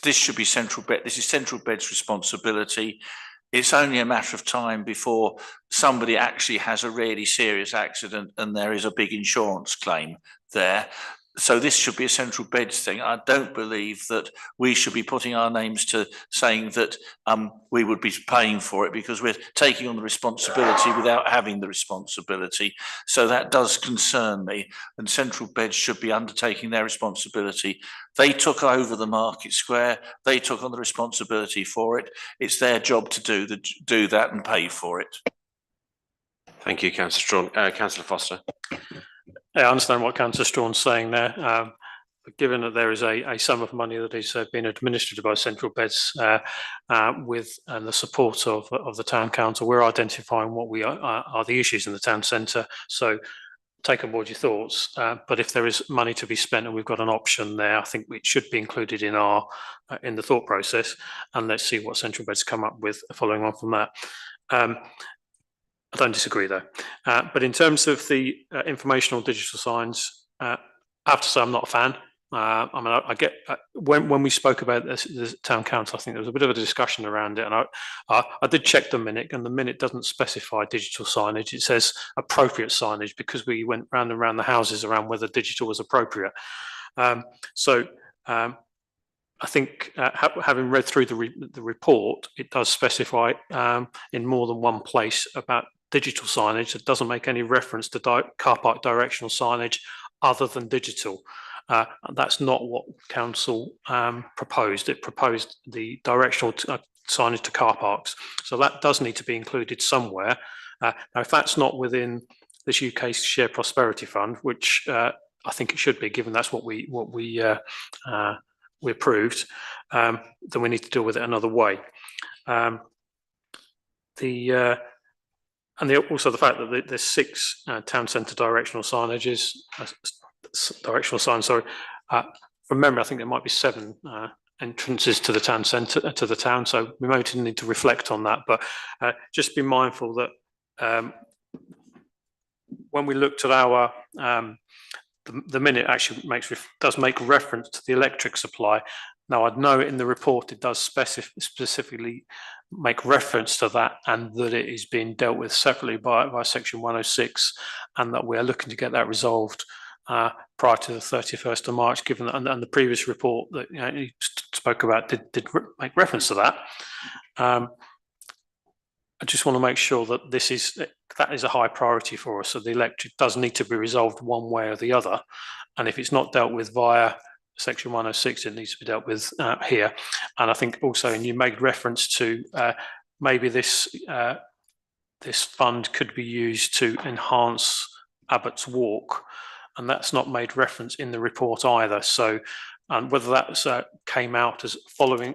This should be central bed. This is central bed's responsibility. It's only a matter of time before somebody actually has a really serious accident and there is a big insurance claim there. So this should be a central beds thing. I don't believe that we should be putting our names to saying that we would be paying for it, because we're taking on the responsibility without having the responsibility. So that does concern me, and central beds should be undertaking their responsibility. They took over the Market Square. They took on the responsibility for it. It's their job to do that and pay for it. Thank you, Councillor Strawn. Councillor Foster. I understand what Councillor Strawn's saying there. But given that there is a sum of money that is being administered by central beds with the support of the town council, we're identifying what we are the issues in the town centre. So take on board your thoughts. But if there is money to be spent and we've got an option there, I think it should be included in our in the thought process. And let's see what central beds come up with following on from that. I don't disagree though. But in terms of the informational digital signs, I have to say I'm not a fan. I mean, I get when we spoke about this, the town council, I think there was a bit of a discussion around it, and I did check the minute, and the minute doesn't specify digital signage. It says appropriate signage, because we went round and round the houses around whether digital was appropriate. I think having read through the report, it does specify in more than one place about digital signage that doesn't make any reference to car park directional signage other than digital. That's not what council proposed. It proposed the directional signage to car parks. So that does need to be included somewhere. Now, if that's not within this UK Shared Prosperity Fund, which I think it should be, given that's what we approved, then we need to deal with it another way. Also the fact that there's 6 town centre directional signages, directional signs, sorry. From memory, I think there might be 7 entrances to the town centre, to the town, so we might need to reflect on that. But just be mindful that when we looked at our, the minute actually does make reference to the electric supply. Now, I'd know in the report it does specifically make reference to that, and that it is being dealt with separately by Section 106, and that we are looking to get that resolved prior to the 31st of March, given that, and the previous report that you spoke about did make reference to that. I just want to make sure that this is that is a high priority for us. So the electric does need to be resolved one way or the other. And if it's not dealt with via Section 106, it needs to be dealt with here. And I think also, and you made reference to maybe this this fund could be used to enhance Abbott's Walk, and that's not made reference in the report either. So whether that's came out as following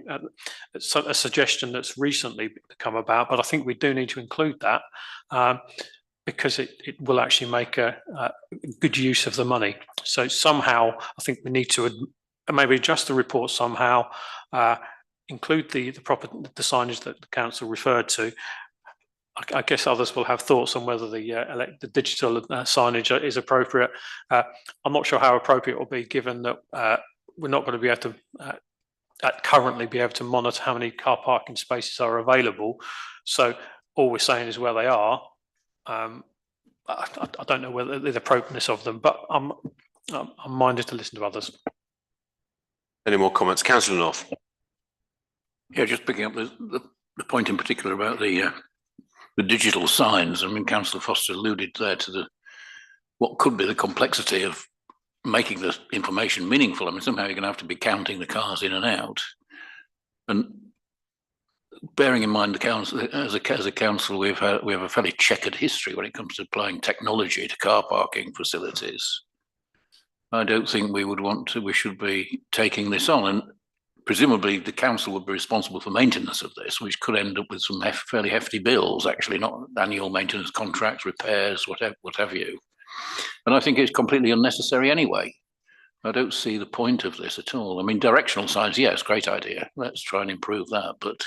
a suggestion that's recently come about, but I think we do need to include that because it will actually make a good use of the money. So somehow I think we need to maybe adjust the report somehow, include the signage that the council referred to. I guess others will have thoughts on whether the digital signage is appropriate. I'm not sure how appropriate it will be, given that we're not going to be able to currently be able to monitor how many car parking spaces are available. So all we're saying is where they are. I don't know whether the appropriateness of them, but I'm minded to listen to others. Any more comments, Councillor North? Yeah, just picking up the point in particular about the digital signs. I mean, Councillor Foster alluded there to what could be the complexity of making the information meaningful. I mean, somehow you're going to have to be counting the cars in and out, and bearing in mind the council, as a council, we have a fairly checkered history when it comes to applying technology to car parking facilities. I don't think we should be taking this on, and presumably the council would be responsible for maintenance of this, which could end up with some fairly hefty bills, actually, not annual maintenance contracts, repairs, what have you. And I think it's completely unnecessary anyway. I don't see the point of this at all. I mean, directional signs, yes, great idea. Let's try and improve that. But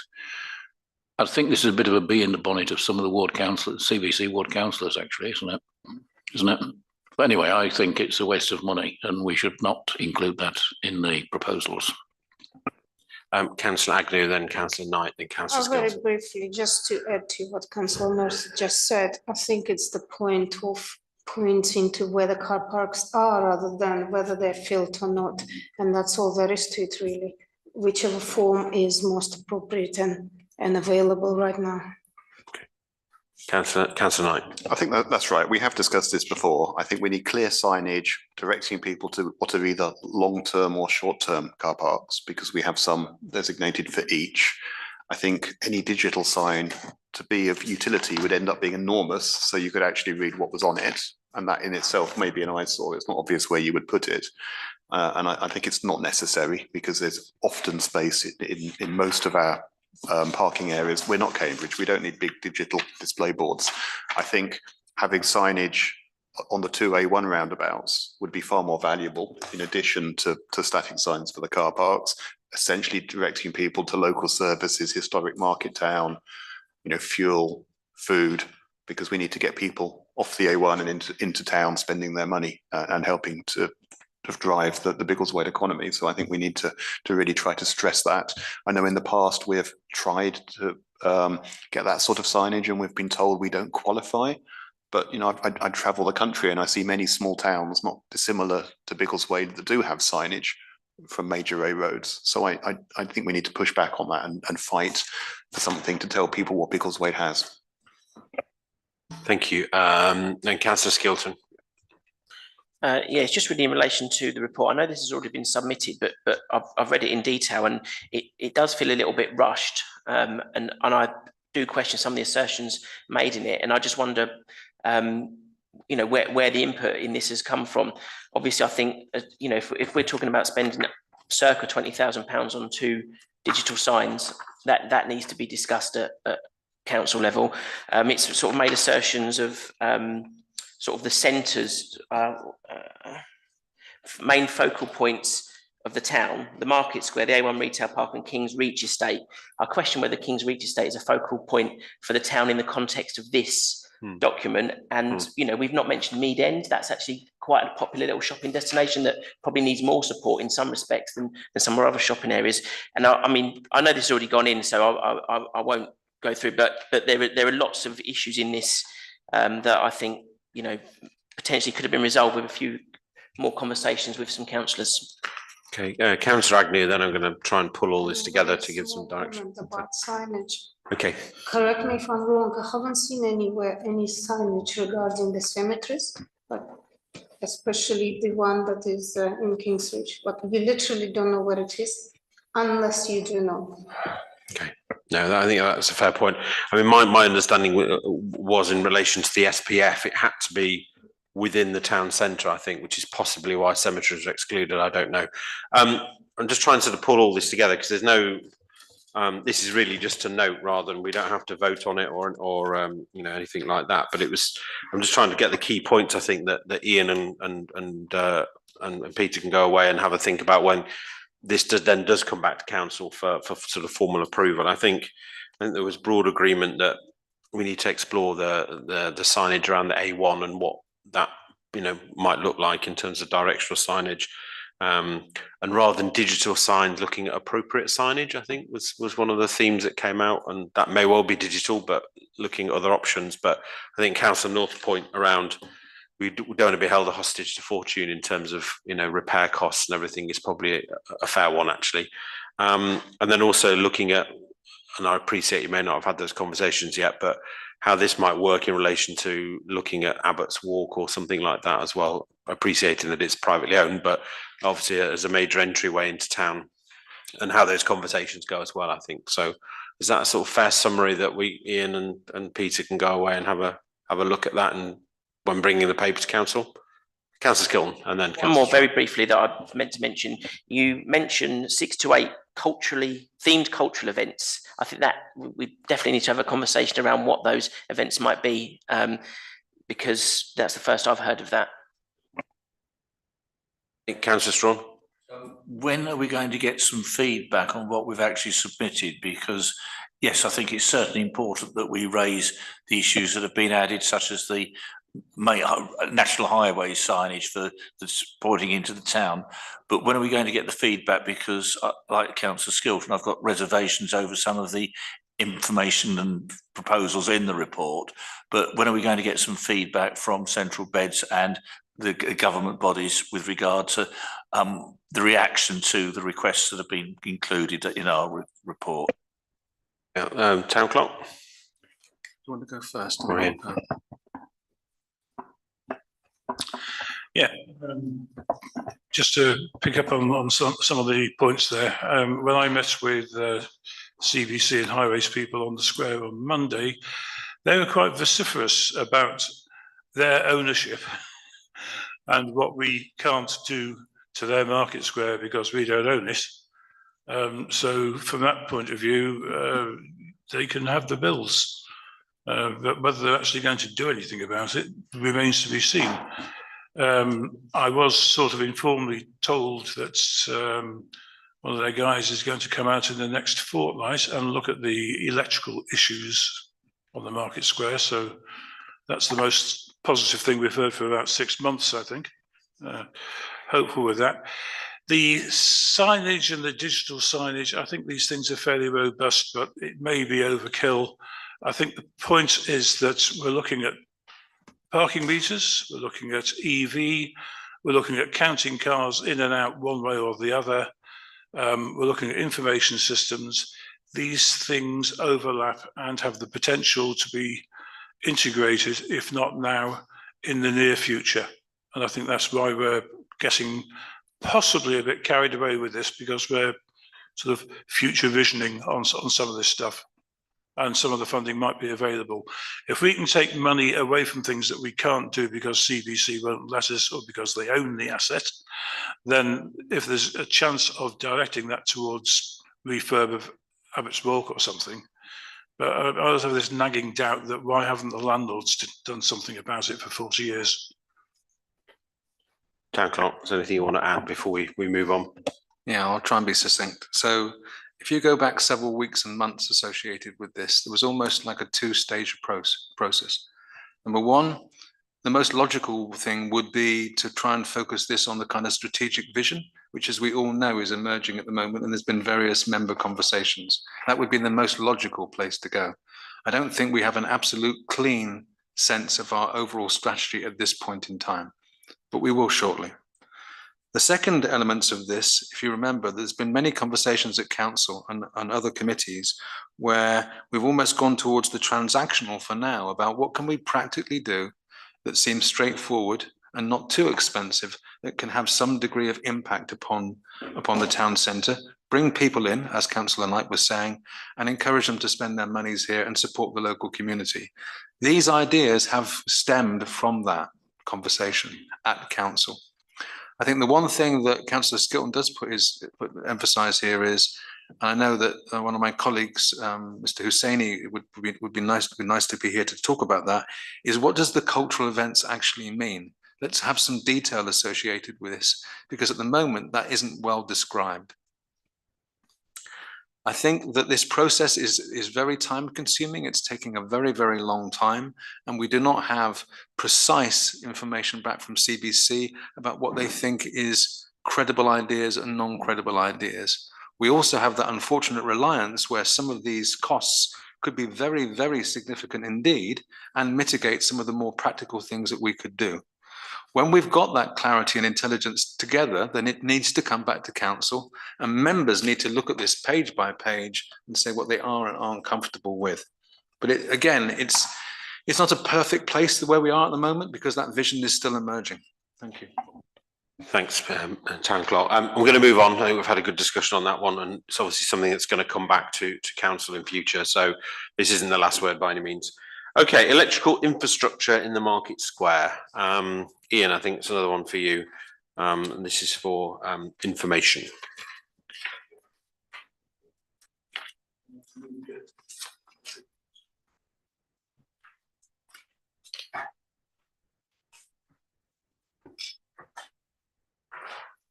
I think this is a bit of a bee in the bonnet of some of the ward councillors, CVC ward councillors, actually, isn't it? But anyway, I think it's a waste of money and we should not include that in the proposals. Councillor Agnew, then Councillor Knight, then Councillor Very Skelton. briefly, just to add to what Councillor North just said, I think it's the point of pointing to where the car parks are rather than whether they're filled or not. And that's all there is to it, really. Whichever form is most appropriate and available right now. Councillor Knight. I think that's right. We have discussed this before. I think we need clear signage directing people to what are either long-term or short-term car parks, because we have some designated for each. I think any digital sign to be of utility would end up being enormous, so you could actually read what was on it, and that in itself may be an eyesore. It's not obvious where you would put it. And I think it's not necessary, because there's often space in most of our parking areas. We're not Cambridge, we don't need big digital display boards. I think having signage on the 2A1 roundabouts would be far more valuable, in addition to static signs for the car parks, essentially directing people to local services, historic market town, fuel, food, because we need to get people off the A1 and into town spending their money and helping to drive the Biggleswade economy. So I think we need to really try to stress that. I know in the past we've tried to get that sort of signage and we've been told we don't qualify. But I travel the country and I see many small towns not dissimilar to Biggleswade that do have signage from major A roads. So I think we need to push back on that and fight for something to tell people what Biggleswade has. Thank you. Then Councillor Skelton. Yeah, it's just really in relation to the report. I know this has already been submitted, but I've read it in detail and it does feel a little bit rushed. And I do question some of the assertions made in it. And I just wonder, where the input in this has come from. Obviously, I think, if we're talking about spending circa £20,000 on 2 digital signs, that needs to be discussed at council level. It's sort of made assertions of sort of the centres, main focal points of the town, the Market Square, the A1 Retail Park and King's Reach Estate. I question whether King's Reach Estate is a focal point for the town in the context of this document. And, we've not mentioned Mead End. That's actually quite a popular little shopping destination that probably needs more support in some respects than some of our other shopping areas. And I mean, I know this has already gone in, so I won't go through, but there are lots of issues in this that I think, potentially could have been resolved with a few more conversations with some councillors. Okay, Councillor Agnew, then I'm going to try and pull all this together to give some Small direction. comment about signage. Okay, Correct me if I'm wrong, I haven't seen anywhere any signage regarding the cemeteries, but especially the one that is in Kingsbridge, but we literally don't know where it is unless you do know. okay. No, I think that's a fair point. I mean, my understanding was in relation to the SPF, it had to be within the town centre, I think, which is possibly why cemeteries are excluded. I don't know. I'm just trying to sort of pull all this together because there's no. This is really just a note rather than we don't have to vote on it or you know, anything like that. But it was. I'm just trying to get the key points. I think that Ian and Peter can go away and have a think about when this does come back to council for sort of formal approval. I think there was broad agreement that we need to explore the signage around the A1 and what that, you know, might look like in terms of directional signage. And rather than digital signs, looking at appropriate signage, I think was one of the themes that came out, and that may well be digital, but looking at other options. But I think Councillor North's point around we don't want to be held a hostage to fortune in terms of, you know, repair costs and everything is probably a fair one, actually. And then also looking at, and I appreciate you may not have had those conversations yet, but how this might work in relation to looking at Abbott's Walk or something like that as well, appreciating that it's privately owned, but obviously as a major entryway into town, and how those conversations go as well, I think. So is that a sort of fair summary that we, Ian and Peter, can go away and have a look at that and when bringing the paper to council? Councillor Skilton, and then one more very briefly that I meant to mention. You mentioned 6 to 8 culturally themed cultural events. I think that we definitely need to have a conversation around what those events might be, because that's the first I've heard of that. Councillor Strawn. When are we going to get some feedback on what we've actually submitted? Because yes, I think it's certainly important that we raise the issues that have been added, such as the national highway signage for that's pointing into the town. But when are we going to get the feedback? Because like Councillor Skilton, I've got reservations over some of the information and proposals in the report. But when are we going to get some feedback from Central Beds and the government bodies with regard to the reaction to the requests that have been included in our report? Yeah, Town Clerk. Do you want to go first? Right. Yeah, just to pick up on some of the points there. When I met with CBC and highways people on the square on Monday, they were quite vociferous about their ownership and what we can't do to their market square because we don't own it. So from that point of view, they can have the bills. But whether they're actually going to do anything about it remains to be seen. I was sort of informally told that one of their guys is going to come out in the next fortnight and look at the electrical issues on the market square. So that's the most positive thing we've heard for about 6 months, I think. Hopeful with that. The signage and the digital signage, I think these things are fairly robust, but it may be overkill. I think the point is that we're looking at parking meters, we're looking at EV, we're looking at counting cars in and out one way or the other. We're looking at information systems. These things overlap and have the potential to be integrated, if not now, in the near future. And I think that's why we're getting possibly a bit carried away with this, because we're sort of future visioning on some of this stuff. And some of the funding might be available. If we can take money away from things that we can't do because CBC won't let us or because they own the asset, then if there's a chance of directing that towards refurb of Abbott's Walk or something, but I always have this nagging doubt that why haven't the landlords done something about it for 40 years? Town Clerk, is there anything you want to add before we move on? Yeah, I'll try and be succinct. So if you go back several weeks and months associated with this, there was almost like a two-stage process. Number one, the most logical thing would be to try and focus this on the kind of strategic vision, which, as we all know, is emerging at the moment, and there's been various member conversations. That would be the most logical place to go. I don't think we have an absolute clean sense of our overall strategy at this point in time, but we will shortly. The second elements of this, if you remember, there's been many conversations at council and other committees where we've almost gone towards the transactional for now about what can we practically do that seems straightforward and not too expensive, that can have some degree of impact upon the town centre, bring people in, as Councillor Knight was saying, and encourage them to spend their monies here and support the local community. These ideas have stemmed from that conversation at council. I think the one thing that Councillor Skilton does emphasise here is, and I know that one of my colleagues, Mr. Hussaini, would be nice to be here to talk about that, is what does the cultural events actually mean? Let's have some detail associated with this, because at the moment that isn't well described. I think that this process is very time consuming. It's taking a very, very long time, and we do not have precise information back from CBC about what they think is credible ideas and non-credible ideas. We also have that unfortunate reliance where some of these costs could be very, very significant indeed and mitigate some of the more practical things that we could do. When we've got that clarity and intelligence together, then it needs to come back to council, and members need to look at this page by page and say what they are and aren't comfortable with. But again, it's not a perfect place where we are at the moment, because that vision is still emerging. Thank you. Thanks, Town Clerk. I'm going to move on. I think we've had a good discussion on that one, and it's obviously something that's going to come back to council in future. So this isn't the last word by any means. Okay, electrical infrastructure in the market square. Ian, I think it's another one for you. And this is for information.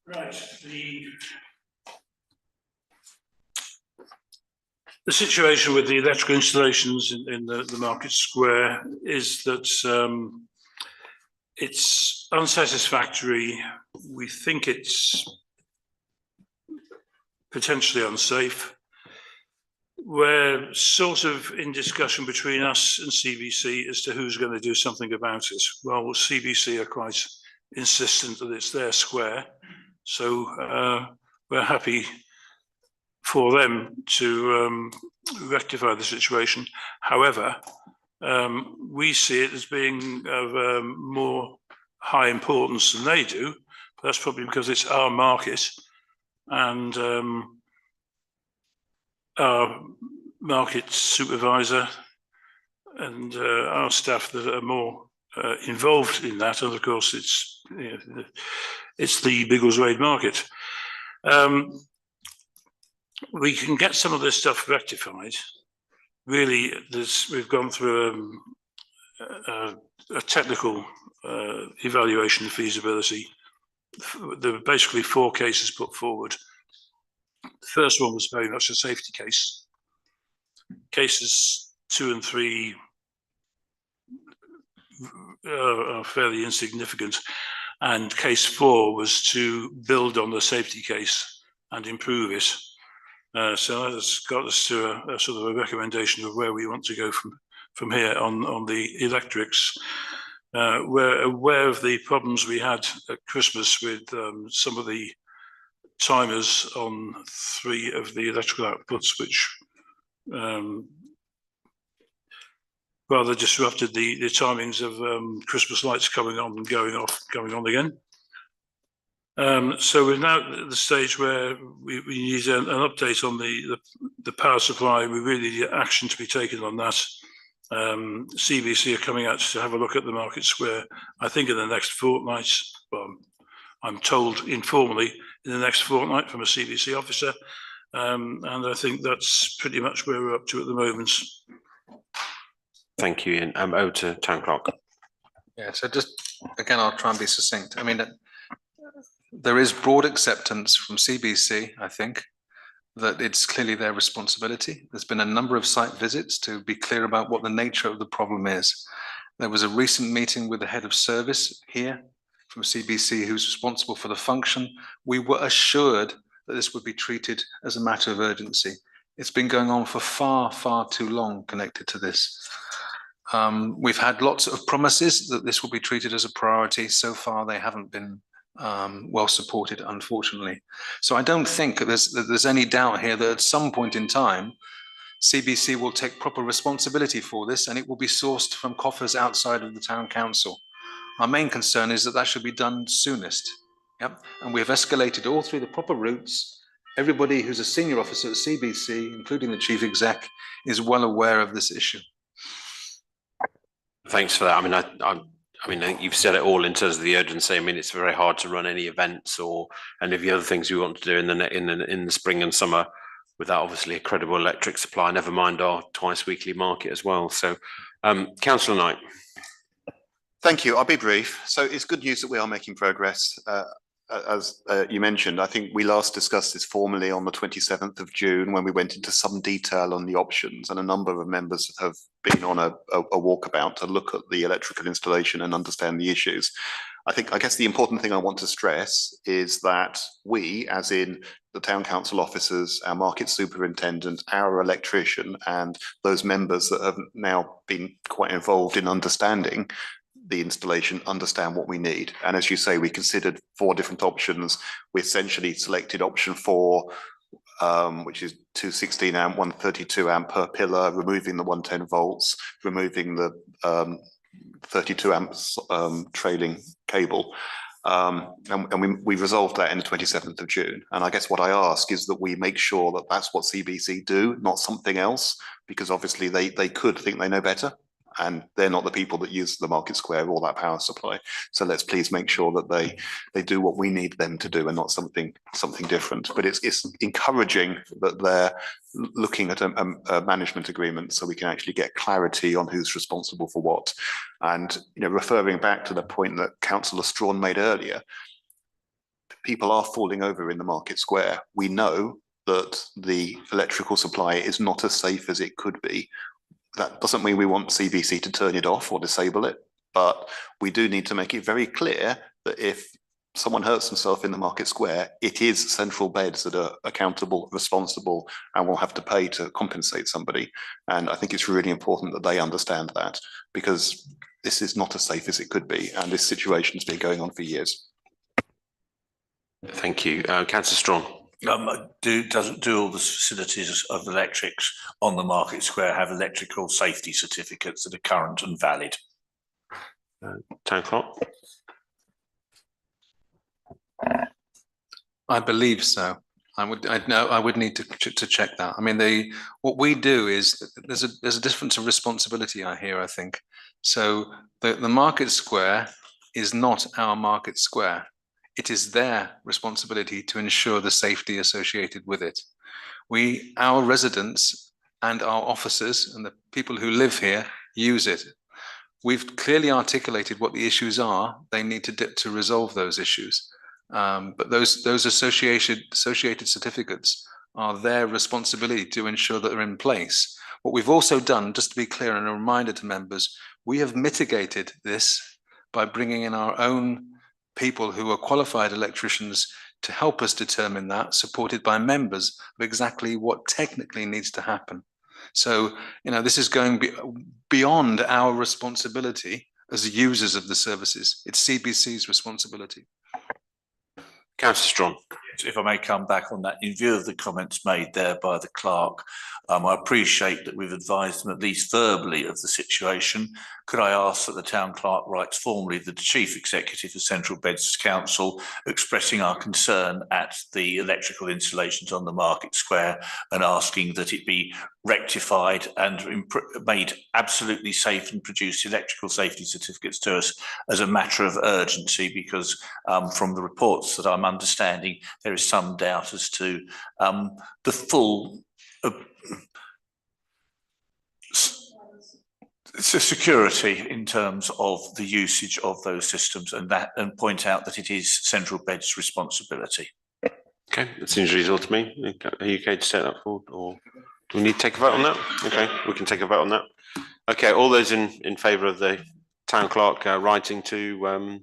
Right, the situation with the electrical installations in the market square is that it's unsatisfactory. We think it's potentially unsafe. We're sort of in discussion between us and CBC as to who's going to do something about it. Well, CBC are quite insistent that it's their square, so we're happy for them to rectify the situation. However, we see it as being of more high importance than they do. But that's probably because it's our market, and our market supervisor and our staff that are more involved in that, and of course it's the Biggleswade market. We can get some of this stuff rectified. Really, we've gone through a technical evaluation of feasibility. There were basically 4 cases put forward. The first one was very much a safety case. Cases 2 and 3 are fairly insignificant, and case 4 was to build on the safety case and improve it. So that's got us to a sort of a recommendation of where we want to go from here on the electrics. We're aware of the problems we had at Christmas with some of the timers on 3 of the electrical outputs, which rather disrupted the timings of Christmas lights coming on and going off, going on again. So we're now at the stage where we need an update on the power supply. We really need action to be taken on that. CBC are coming out to have a look at the market square, I think in the next fortnight. Well, I'm told informally in the next fortnight from a CBC officer. And I think that's pretty much where we're up to at the moment. Thank you, Ian. Over to Town Clerk. Yeah, so just, again, I'll try and be succinct. I mean, there is broad acceptance from CBC, I think, that it's clearly their responsibility. There's been a number of site visits to be clear about what the nature of the problem is. There was a recent meeting with the head of service here from CBC who's responsible for the function. We were assured that this would be treated as a matter of urgency. It's been going on for far, far too long connected to this. We've had lots of promises that this will be treated as a priority. So far, they haven't been well supported, unfortunately. So I don't think there's any doubt here that at some point in time, CBC will take proper responsibility for this, and it will be sourced from coffers outside of the town council. Our main concern is that should be done soonest. Yep. And we have escalated all through the proper routes. Everybody who's a senior officer at CBC, including the chief exec, is well aware of this issue. Thanks for that. I think you've said it all in terms of the urgency. I mean, it's very hard to run any events or any of the other things we want to do in the spring and summer without obviously a credible electric supply, never mind our twice weekly market as well. So, Councillor Knight. Thank you. I'll be brief. So it's good news that we are making progress. As you mentioned, I think we last discussed this formally on the 27th of June when we went into some detail on the options, and a number of members have been on a walkabout to look at the electrical installation and understand the issues. I guess the important thing I want to stress is that we, as in the town council officers, our market superintendent, our electrician, and those members that have now been quite involved in understanding the installation, understand what we need. And as you say, we considered 4 different options. We essentially selected option 4, which is 216 amp, 132 amp per pillar, removing the 110 volts, removing the 32 amps trailing cable. And we resolved that in the 27th of June. And I guess what I ask is that we make sure that that's what CBC do, not something else, because obviously they could think they know better, and they're not the people that use the market square or that power supply. So let's please make sure that they do what we need them to do and not something different. But it's encouraging that they're looking at a management agreement so we can actually get clarity on who's responsible for what. And referring back to the point that Councillor Strawn made earlier, people are falling over in the market square. We know that the electrical supply is not as safe as it could be. That doesn't mean we want CBC to turn it off or disable it, but we do need to make it very clear that if someone hurts themselves in the market square, it is central beds that are accountable, responsible, and will have to pay to compensate somebody. And I think it's really important that they understand that, because this is not as safe as it could be, and this situation has been going on for years. Thank you. Councillor Strawn. Doesn't all the facilities of electrics on the market square have electrical safety certificates that are current and valid? Town clerk. I believe so. I would need to check that. I mean, what we do is there's a difference of responsibility I think. So the market square is not our market square. It is their responsibility to ensure the safety associated with it. Our residents and our officers and the people who live here use it. We've clearly articulated what the issues are. They need to resolve those issues. But those associated certificates are their responsibility to ensure that they're in place. What we've also done, just to be clear and a reminder to members, we have mitigated this by bringing in our own people who are qualified electricians to help us determine that, supported by members of exactly what technically needs to happen. So, this is going beyond our responsibility as users of the services. It's CBC's responsibility. Councillor Strawn. If I may come back on that, in view of the comments made there by the clerk, I appreciate that we've advised them at least verbally of the situation. Could I ask that the town clerk writes formally to the Chief Executive of Central Beds Council expressing our concern at the electrical installations on the market square and asking that it be rectified and made absolutely safe and produce electrical safety certificates to us as a matter of urgency, because from the reports that I'm understanding, there is some doubt as to the full security in terms of the usage of those systems, and point out that it is Central Bed's responsibility. Okay, that seems reasonable to me. Are you okay to take that forward, or do we need to take a vote on that? Okay, we can take a vote on that. Okay, all those in favour of the town clerk writing to,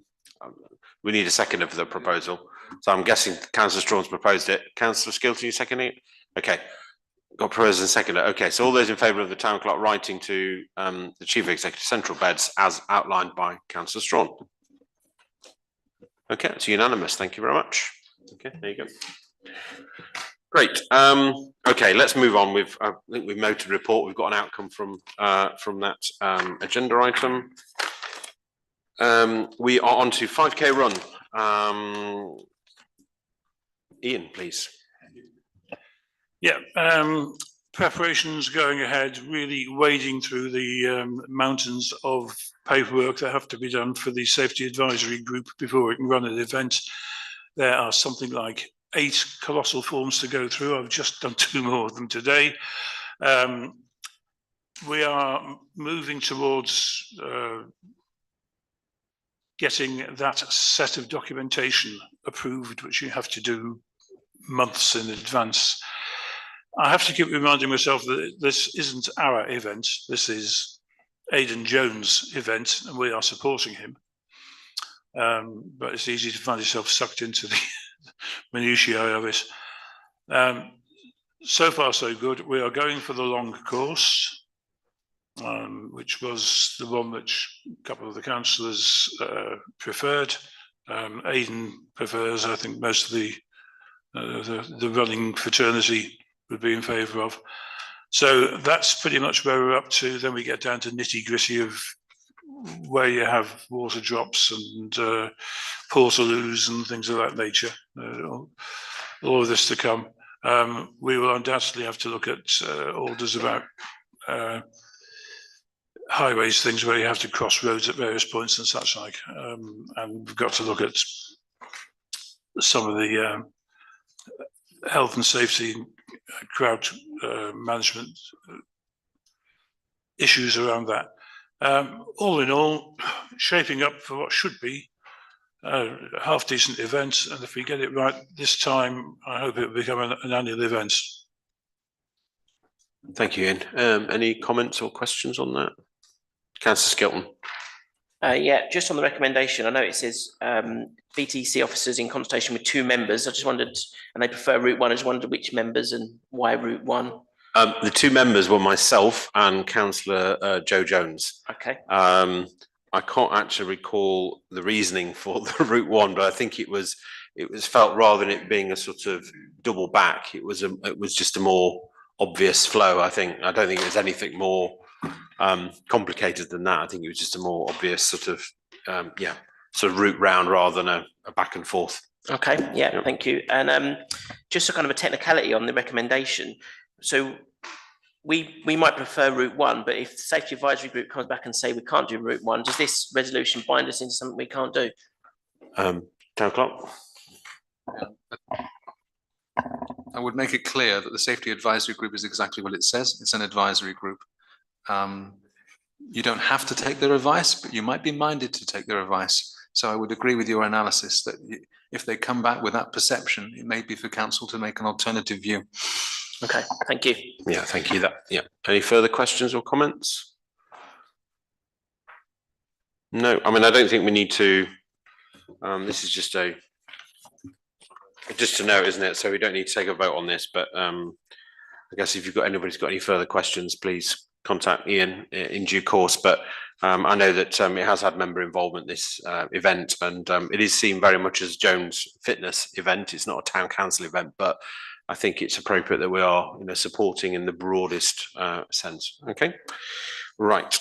we need a second of the proposal. So I'm guessing Councillor Strawn's proposed it. Councillor Skilton, you seconding it? Okay. Got proposed and seconded. Okay, so all those in favour of the town clerk writing to the Chief Executive Central Beds as outlined by Councillor Strawn. Okay, it's unanimous. Thank you very much. Okay, there you go. Great. Okay, let's move on. I think we've noted a report. We've got an outcome from that agenda item. We are on to 5K run. Ian, please. Yeah, preparations going ahead, really wading through the mountains of paperwork that have to be done for the safety advisory group before we can run an event. There are something like 8 colossal forms to go through. I've just done 2 more of them today. We are moving towards getting that set of documentation approved, which you have to do months in advance. I have to keep reminding myself that this isn't our event. This is Aidan Jones' event, and we are supporting him. But it's easy to find yourself sucked into the minutiae of it. So far, so good. We are going for the long course, which was the one which a couple of the councillors preferred. Aidan prefers, I think, most of the running fraternity would be in favour of. So that's pretty much where we're up to. Then we get down to nitty gritty of where you have water drops and portaloos and things of that nature. All of this to come. We will undoubtedly have to look at orders about highways, things where you have to cross roads at various points and such like. And we've got to look at some of the health and safety, crowd management issues around that. All in all, shaping up for what should be a half decent event, and if we get it right this time, I hope it will become an annual event. Thank you, Ian. Any comments or questions on that? Councillor Skelton. Yeah, just on the recommendation, I know it says VTC officers in consultation with 2 members. I just wondered, and they prefer route 1. I just wondered which members and why route 1. The 2 members were myself and Councillor Joe Jones. Okay. I can't actually recall the reasoning for the route 1, but I think it was felt, rather than it being a sort of double back, it was just a more obvious flow. I don't think it was anything more complicated than that. I think it was just a more obvious sort of sort of route round rather than a back and forth. Okay, yeah. Thank you. And just a kind of a technicality on the recommendation. So we might prefer route 1, but if the safety advisory group comes back and say we can't do route 1, does this resolution bind us into something we can't do? Town clerk. I would make it clear that the safety advisory group is exactly what it says. It's an advisory group. You don't have to take their advice, but you might be minded to take their advice. So I would agree with your analysis that if they come back with that perception, it may be for council to make an alternative view. Okay, thank you. Yeah, thank you. Any further questions or comments? No, I mean, I don't think we need to. This is just to note, isn't it? So we don't need to take a vote on this, but I guess if anybody's got any further questions, please contact Ian in due course. But I know that it has had member involvement, this event, and it is seen very much as Jones' fitness event. It's not a town council event, but I think it's appropriate that we are, supporting in the broadest sense. Okay, right.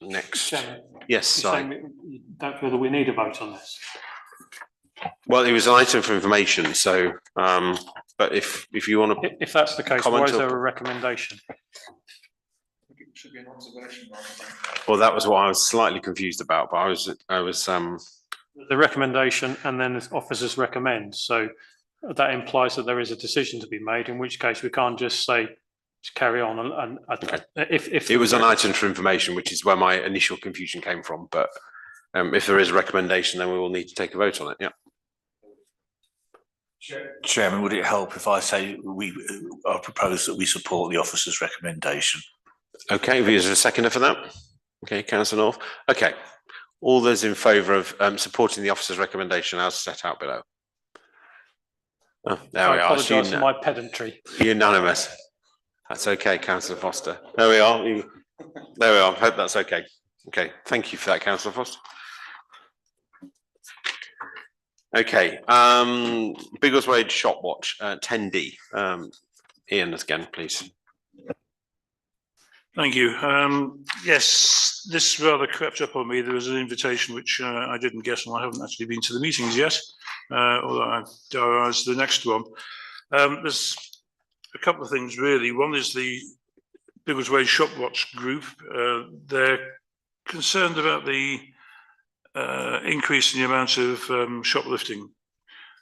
Next. Yes, sorry. Don't feel that we need a vote on this. Well, it was an item for information, so but if you want to, if that's the case, why is there a recommendation? It should be an observation. Well, that was what I was slightly confused about, but I was the recommendation, and then the officers recommend. So that implies that there is a decision to be made, in which case we can't just say to carry on. And if it was an item for information, which is where my initial confusion came from. But if there is a recommendation, then we will need to take a vote on it. Yeah. Chairman, would it help if I say I propose that we support the officer's recommendation? Okay, is there a seconder for that? Okay, Councillor North. Okay, all those in favour of supporting the officer's recommendation as set out below. Oh, there we are. I apologise for my pedantry. Unanimous. That's okay, Councillor Foster. There we are. There we are. I hope that's okay. Okay, thank you for that, Councillor Foster. Okay, Biggleswade Shop Watch, 10D. Ian again, please. Thank you. Yes, this rather crept up on me. There was an invitation which I didn't get, and I haven't actually been to the meetings yet, although I've diarised the next one. There's a couple of things really. One is the Biggleswade Shop Watch group. They're concerned about the increase in the amount of shoplifting.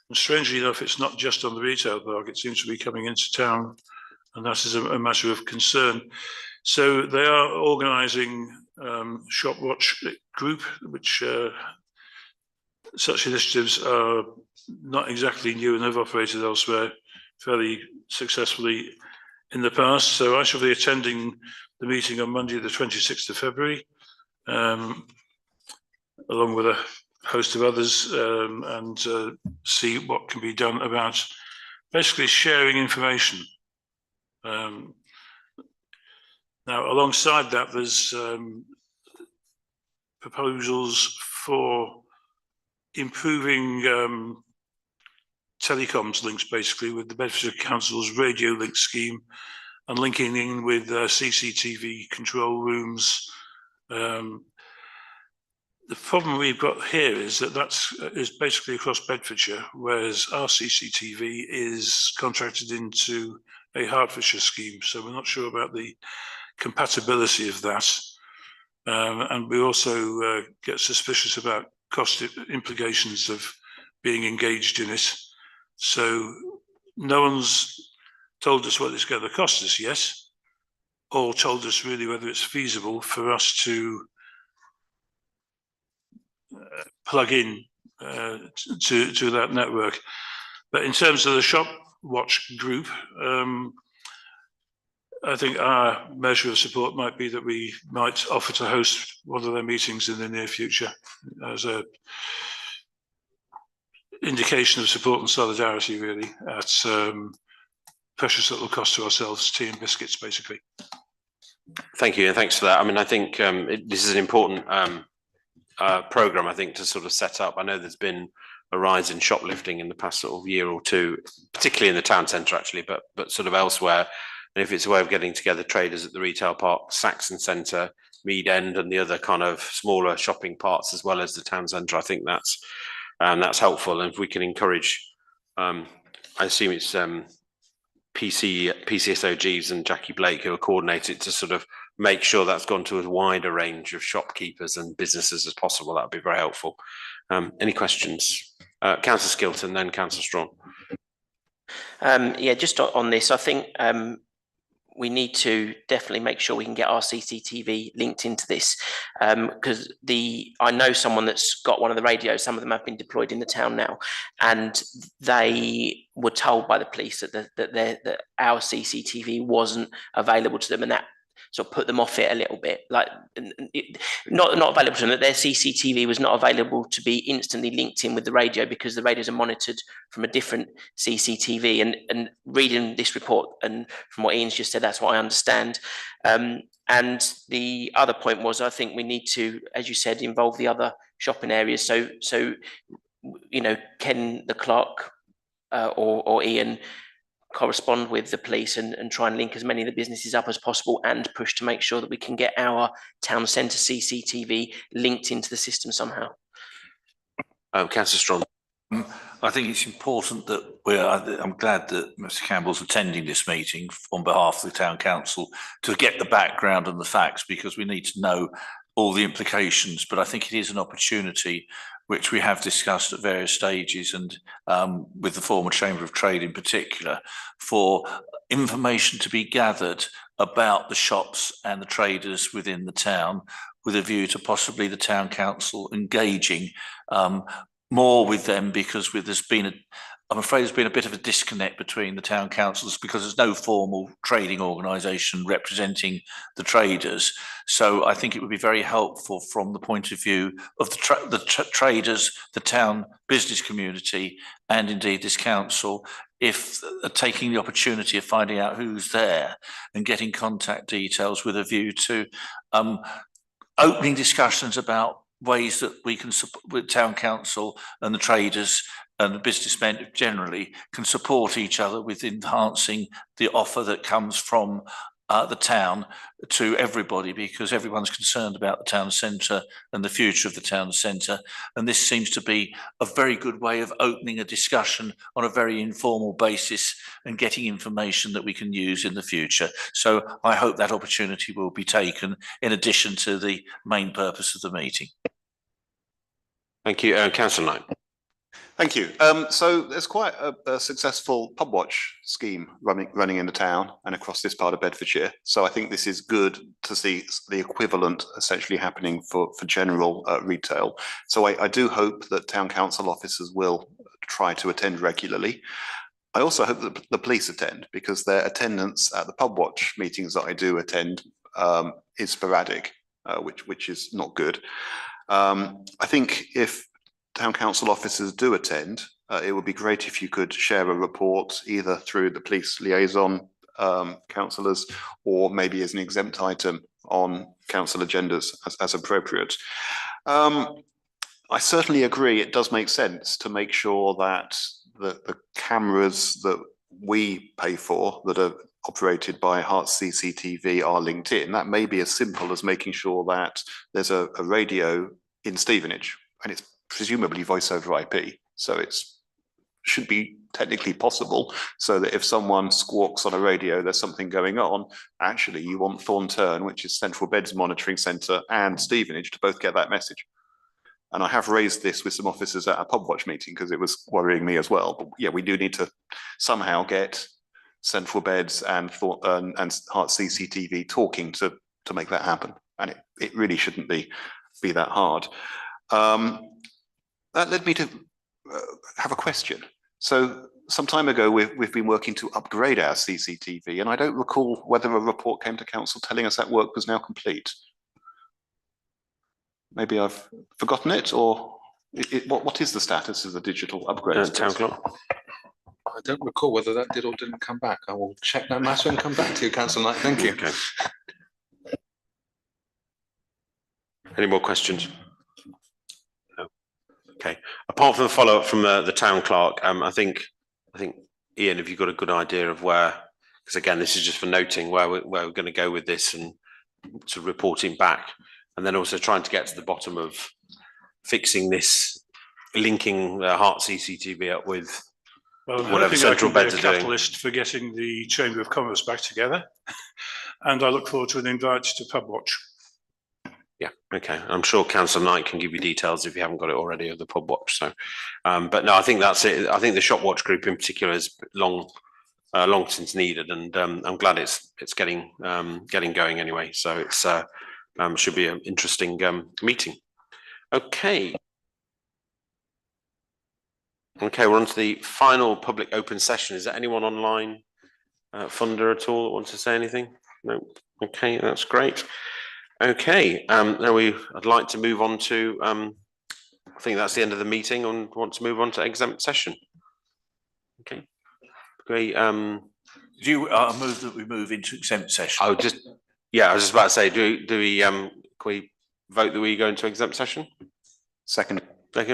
And strangely enough, it's not just on the retail park, it seems to be coming into town, and that is a matter of concern. So they are organising Shop Watch group, which such initiatives are not exactly new and have operated elsewhere fairly successfully in the past. So I shall be attending the meeting on Monday, the 26th of February, along with a host of others, and see what can be done about basically sharing information. Now, alongside that, there's proposals for improving telecoms links, basically, with the Bedfordshire Council's radio link scheme and linking in with CCTV control rooms. The problem we've got here is that is basically across Bedfordshire, whereas our CCTV is contracted into a Hertfordshire scheme. So we're not sure about the compatibility of that. And we also get suspicious about cost implications of being engaged in it. So no one's told us what it's going to cost us yet, or told us really whether it's feasible for us to plug in to that network. But in terms of the Shop Watch group, I think our measure of support might be that we might offer to host one of their meetings in the near future as a indication of support and solidarity, really, at precious little cost to ourselves, tea and biscuits, basically. Thank you, and thanks for that. I mean, I think this is an important program, I think, to sort of set up. I know there's been a rise in shoplifting in the past sort of year or two, particularly in the town centre, actually, but sort of elsewhere. And if it's a way of getting together traders at the retail park, Saxon Centre, Mead End, and the other kind of smaller shopping parts, as well as the town centre, I think that's helpful. And if we can encourage, I assume it's PCSOGs and Jackie Blake who are coordinated to sort of make sure that's gone to as wide a range of shopkeepers and businesses as possible. That would be very helpful. Any questions? Councillor Skilton, then Councillor Strawn. Yeah, just on this, I think we need to definitely make sure we can get our CCTV linked into this, because I know someone that's got one of the radios. Some of them have been deployed in the town now, and they were told by the police that our CCTV wasn't available to them, and that sort of put them off it a little bit. Like, not available to them, that their CCTV was not available to be instantly linked in with the radio, because the radios are monitored from a different CCTV. And reading this report, and from what Ian's just said, that's what I understand. And the other point was, I think we need to, as you said, involve the other shopping areas. So you know, can the clerk or Ian correspond with the police and try and link as many of the businesses up as possible, and push to make sure that we can get our town centre CCTV linked into the system somehow. Councillor Strawn. I think it's important that I'm glad that Mr. Campbell's attending this meeting on behalf of the Town Council to get the background and the facts, because we need to know all the implications. But I think it is an opportunity which we have discussed at various stages, and with the former Chamber of Trade in particular, for information to be gathered about the shops and the traders within the town, with a view to possibly the Town Council engaging more with them, because I'm afraid there's been a bit of a disconnect between the town councils, because there's no formal trading organisation representing the traders. So I think it would be very helpful from the point of view of the traders, the town business community, and indeed this council, if taking the opportunity of finding out who's there and getting contact details with a view to opening discussions about ways that we can support with town council and the traders and the businessmen generally can support each other with enhancing the offer that comes from the town to everybody, because everyone's concerned about the town centre and the future of the town centre. And this seems to be a very good way of opening a discussion on a very informal basis and getting information that we can use in the future. So I hope that opportunity will be taken in addition to the main purpose of the meeting. Thank you, Councillor Knight. Thank you. So there's quite a successful pub watch scheme running in the town and across this part of Bedfordshire. So I think this is good to see the equivalent essentially happening for general retail. So I do hope that town council officers will try to attend regularly. I also hope that the police attend, because their attendance at the pub watch meetings that I do attend is sporadic, which is not good. I think if town council officers do attend, it would be great if you could share a report either through the police liaison councillors or maybe as an exempt item on council agendas as appropriate. I certainly agree it does make sense to make sure that the cameras that we pay for that are operated by Herts CCTV are linked in. That may be as simple as making sure that there's a radio in Stevenage, and it's presumably voice over IP. So it's should be technically possible, so that if someone squawks on a radio, there's something going on. Actually, you want Thornturn, which is Central Beds Monitoring Centre, and Stevenage to both get that message. And I have raised this with some officers at a pub watch meeting because it was worrying me as well. But yeah, we do need to somehow get Central Beds and Herts CCTV talking to make that happen. And it really shouldn't be that hard. That led me to have a question. So some time ago, we've been working to upgrade our CCTV, and I don't recall whether a report came to council telling us that work was now complete. Maybe I've forgotten it, or what is the status of the digital upgrades? Town clerk. I don't recall whether that did or didn't come back. I will check that matter and come back to you, Councillor Knight. Thank you. Okay. Any more questions? No. Okay. Apart from the follow-up from the town clerk, I think Ian, have you got a good idea of where? Because again, this is just for noting where we're going to go with this and to reporting back, and then also trying to get to the bottom of fixing this, linking the Herts CCTV up with whatever Central Beds are doing. Catalyst for getting the Chamber of Commerce back together, and I look forward to an invite to pub watch. Yeah, okay. I'm sure Councillor Knight can give you details if you haven't got it already of the pub watch. So, but no, I think that's it. I think the shop watch group in particular is long since needed, and I'm glad it's getting going anyway. So it's should be an interesting meeting. Okay. Okay, we're on to the final public open session. Is there anyone online, funder at all that wants to say anything? No. Okay, that's great. Okay, now I'd like to move on to, I think that's the end of the meeting, and want to move on to exempt session. Okay, great. Do you move that we move into exempt session? I was just about to say, do we, can we vote that we go into exempt session? Second.